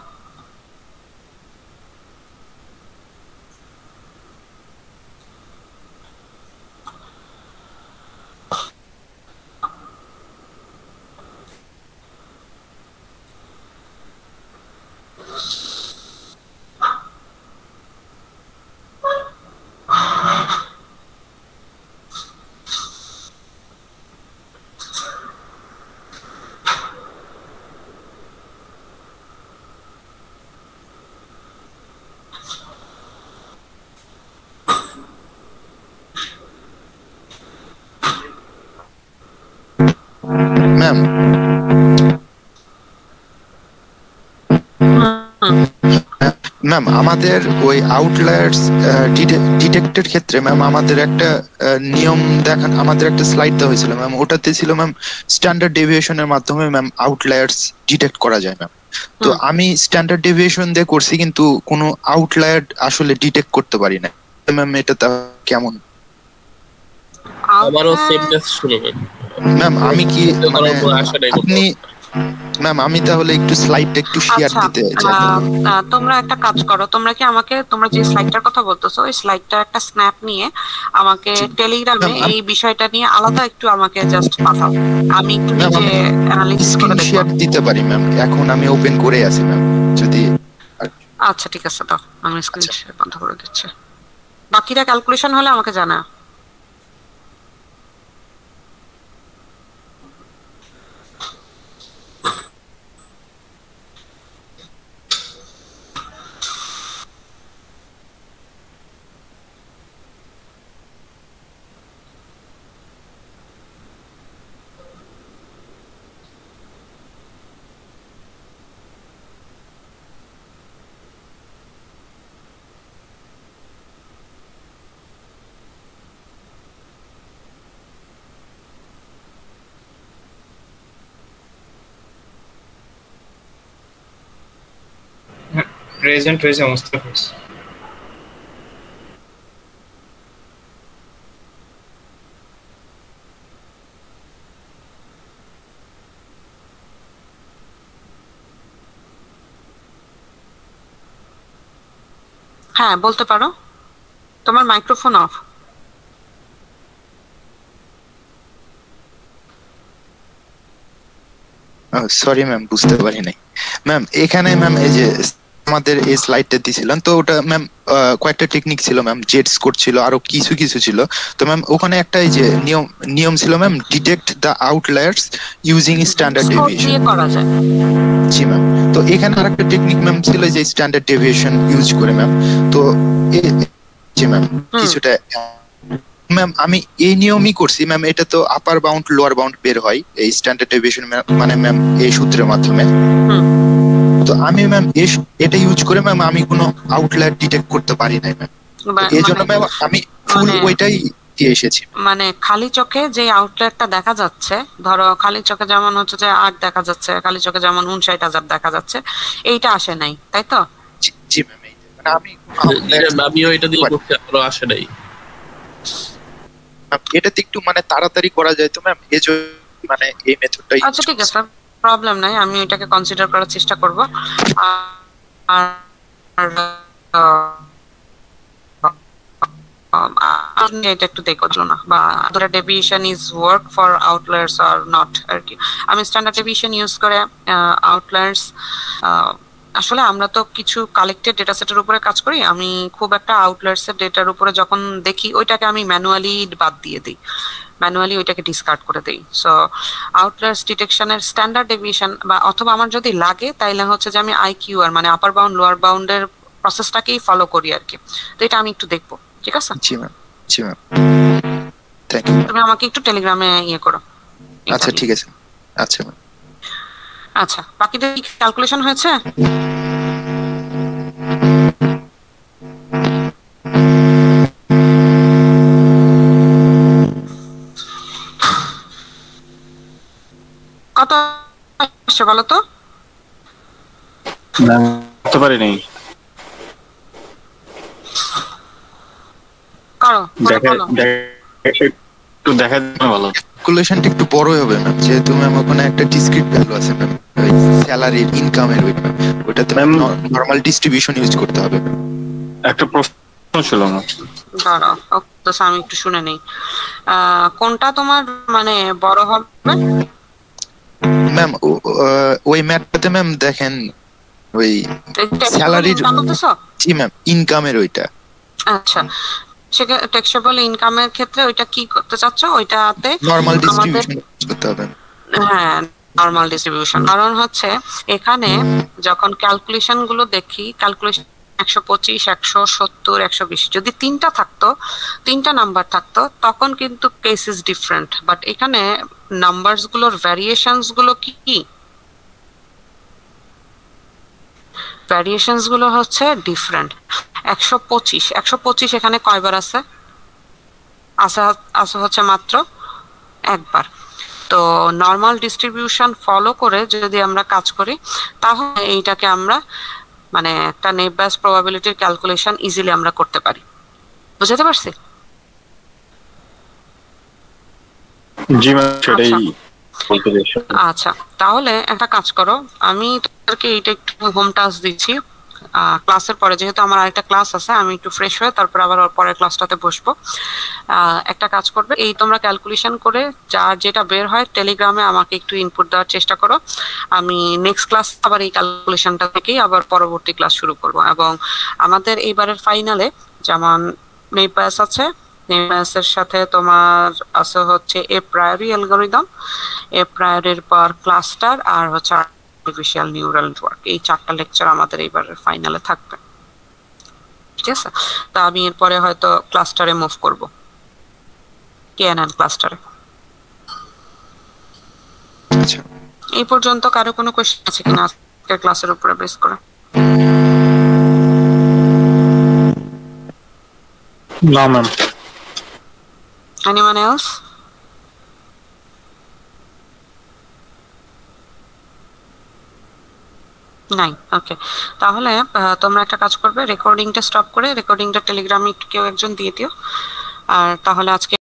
Speaker 9: ম্যাম আমাদের ওই আউটলায়ার্স ডিটেক্টের ক্ষেত্রে ম্যাম আমাদের একটা নিয়ম দেখান, আমাদের একটা স্লাইড দেওয়া হয়েছিল ম্যাম, ওটাতে ছিল ম্যাম স্ট্যান্ডার্ড ডেভিয়েশনের মাধ্যমে ম্যাম আউটলায়ার্স ডিটেক্ট করা যায় ম্যাম। তো আমি স্ট্যান্ডার্ড ডেভিয়েশন দিয়ে করছি কিন্তু কোনো আউটলায়ার আসলে ডিটেক্ট করতে পারি না ম্যাম, এটা তা কেমন?
Speaker 1: আমারও সেম টেস্ট শুরু হবে
Speaker 9: ম্যাম আমি কি মানে
Speaker 1: আশা নাই
Speaker 9: আপনি ম্যাম আমি তাহলে একটু স্লাইডটা একটু শেয়ার দিতে চাই।
Speaker 2: তোমরা একটা কাজ করো, তোমরা কি আমাকে তোমরা যে স্লাইডটার কথা বলতেছো ওই স্লাইডটার একটা স্ন্যাপ নিয়ে আমাকে টেলিগ্রামে এই বিষয়টা নিয়ে আলাদা একটু আমাকে জাস্ট পাঠাও, আমি একটু নিজে অ্যানালিসিস করে দেখব।
Speaker 9: শেয়ার দিতে পারি ম্যাম, এখন আমি ওপেন করে আছি ম্যাম, যদি
Speaker 2: আচ্ছা ঠিক আছে, দাও আমি স্ক্রিন শেয়ার বন্ধ করে দিচ্ছি। বাকিটা ক্যালকুলেশন হলে আমাকে জানা।
Speaker 3: প্রেজেন্ট হয়েছে মুস্তাফিজ।
Speaker 2: হ্যাঁ বলতে পারো, তোমার মাইক্রোফোন অফ।
Speaker 9: সরি ম্যাম বুঝতে পারি নাই ম্যাম। এখানে ম্যাম এই যে আমাদের এই স্লাইডটা দিছিলেন তো ওটা ম্যাম কয়েকটা টেকনিক ছিল ম্যাম, জেড স্কোর ছিল, আরো কিছু কিছু ছিল। তো ম্যাম ওখানে একটা এই যে নিয়ম ছিল ma'am, detect the outliers using standard deviation
Speaker 2: করা যায়।
Speaker 9: জি ম্যাম। তো এখানে আরেকটা টেকনিক ম্যাম ছিল যে স্ট্যান্ডার্ড ডেভিয়েশন ইউজ করে ম্যাম। তো জি ম্যাম কিছুটা ম্যাম আমি এই নিয়মই করছি ম্যাম। এটা তো আপার বাউন্ড লোয়ার বাউন্ড বের হয় এই স্ট্যান্ডার্ড ডেভিয়েশন মানে ম্যাম এই সূত্রের মাধ্যমে। তো আমি ম্যাম এটা ইউজ করে ম্যাম আমি কোনো আউটলায়ার ডিটেক্ট করতে পারি না ম্যাম, এই জন্য ম্যাম আমি ফুল ওইটাই দিয়ে এসেছি।
Speaker 2: মানে খালি চোখে যে আউটলায়ারটা দেখা যাচ্ছে, ধরো খালি চোখে যেমন হচ্ছে যে 8 দেখা যাচ্ছে, খালি চোখে যেমন 59,000 দেখা যাচ্ছে, এইটা আসে নাই তাই তো?
Speaker 9: জি ম্যাম মানে
Speaker 1: আমিও এটা দিয়ে করতে আরো আসে নাই।
Speaker 9: এটাতে একটু মানে তাড়াতাড়ি করা যায় তো ম্যাম, এই মানে এই মেথডটাই।
Speaker 2: আচ্ছা ঠিক আছে, প্রবলেম নাই, আমি এটাকে কনসিডার করার চেষ্টা করব। আর এটা একটু দেখো না বা ধরো deviation is work for outliers or not আর কি। আমি স্ট্যান্ডার্ড ডেভিয়েশন ইউজ করে আউটলায়ার্স, আসলে আমরা তো কিছু কালেক্টেড ডেটা সেটের উপরে কাজ করি, আমি খুব একটা আউটলায়ার্স এর ডেটার উপরে যখন দেখি ওইটাকে আমি ম্যানুয়ালি বাদ দিয়ে দিই, ম্যানুয়ালি ওইটাকে ডিসকার্ড করে দেই। সো আউটলায়ার্স ডিটেকশনের স্ট্যান্ডার্ড ডেভিয়েশন বা অথবা আমার যদি লাগে তাইলে হচ্ছে যে আমি আইকিউআর মানে আপার বাউন্ড লোয়ার বাউন্ডের প্রসেসটাকেই ফলো করি আর কি। তো এটা আমি একটু দেখবো, ঠিক আছে?
Speaker 9: জি ম্যাম, জি ম্যাম, থ্যাংক ইউ।
Speaker 2: তুমি আমাকে একটু টেলিগ্রামে ইয়ে করো।
Speaker 9: আচ্ছা ঠিক আছে, আচ্ছা ম্যাম।
Speaker 2: আচ্ছা বাকিটা ক্যালকুলেশন হয়েছে? কত আসছে বলো তো?
Speaker 4: করতে পারি নাই।
Speaker 2: করো
Speaker 4: একটু দেখা দিলে ভালো।
Speaker 9: ক্যালকুলেশনটা একটু বড়ই হবে ম্যাম, যেহেতু ম্যাম ওখানে একটা ডিসক্রিট ভ্যালু আছে ম্যাম, স্যালারির ইনকামের ওইটাতে ম্যাম নরমাল ডিস্ট্রিবিউশন ইউজ করতে হবে।
Speaker 4: একটা প্রশ্ন ছিল না,
Speaker 2: দাঁড়াও তো আমি একটু শুনে নেই। কোনটা তোমার মানে বড় হবে
Speaker 9: ম্যাম? ওই ম্যাটটাতে ম্যাম দেখেন ওই স্যালারির, জি ম্যাম ইনকামের ওইটা।
Speaker 2: আচ্ছা সেটা ট্যাক্সেবল ইনকামের ক্ষেত্রে ওইটা কি করতে চাচ্ছ? ওইটাতে
Speaker 9: নরমাল ডিস্ট্রিবিউশন করতে হবে।
Speaker 2: হ্যাঁ নরমাল ডিস্ট্রিবিউশন, কারণ হচ্ছে এখানে যখন ক্যালকুলেশন গুলো দেখি, ক্যালকুলেশন 125, 170, 120 যদি তিনটা নাম্বার থাকতো তখন কিন্তু কেস ইজ ডিফারেন্ট, বাট এখানে নাম্বারস গুলোর ভ্যারিয়েশনস গুলো কি ভ্যারিয়েশনস গুলো হচ্ছে ডিফারেন্ট। 125 এখানে কয়বার আছে? আছে হচ্ছে মাত্র একবার। তো নর্মাল ডিস্ট্রিবিউশন ফলো করে যদি আমরা কাজ করি তাহলে এইটাকে আমরা মানে একটা নেট বেস প্রবাবিলিটির ক্যালকুলেশন ইজিলি আমরা করতে পারি। বুঝতে পারছি?
Speaker 4: জি ম্যাম, সেটাই বলতে চাইছি।
Speaker 2: আচ্ছা, তাহলে একটা কাজ করো, আমি তোমাদেরকে এইটা একটু হোম টাস্ক দিচ্ছি। ক্লাসের পরে, যেহেতু আমার আরেকটা ক্লাস আছে, আমি একটু ফ্রেশ হয়ে তারপর আবার পরের ক্লাসটাতে বসবো। একটা কাজ করবে, এই তোমরা ক্যালকুলেশন করে যার যেটা বের হয় টেলিগ্রামে আমাকে একটু ইনপুট দেওয়ার চেষ্টা করো। আমি নেক্সট ক্লাস আবার এই ক্যালকুলেশনটা থেকেই আবার পরবর্তী ক্লাস শুরু করব। এবং আমাদের এইবারের ফাইনালে যেমন নেইপাস আছে, নেইপাসের সাথে তোমার আছে হচ্ছে এ প্রায়োরি অ্যালগরিদম, এ প্রায়োরির পর ক্লাস্টার, আর হচ্ছে আর্টিফিশিয়াল নিউরাল নেটওয়ার্ক। এই 4টা লেকচার আমাদের এইবারের ফাইনালে থাকবে। ঠিক আছে, তা আমি এরপরে হয়তো ক্লাস্টারে মুভ করব, কেএনএন ক্লাস্টারে।
Speaker 9: আচ্ছা,
Speaker 2: এই পর্যন্ত কারো কোনো কোশ্চেন আছে কিনা আজকের ক্লাসের উপরে বেস করে?
Speaker 4: না ম্যাম।
Speaker 2: Anyone else? নাই। ওকে, তাহলে তোমরা একটা কাজ করবে, রেকর্ডিংটা স্টপ করে রেকর্ডিংটা টেলিগ্রামে কেউ একজন দিয়ে দিও। আর তাহলে আজকে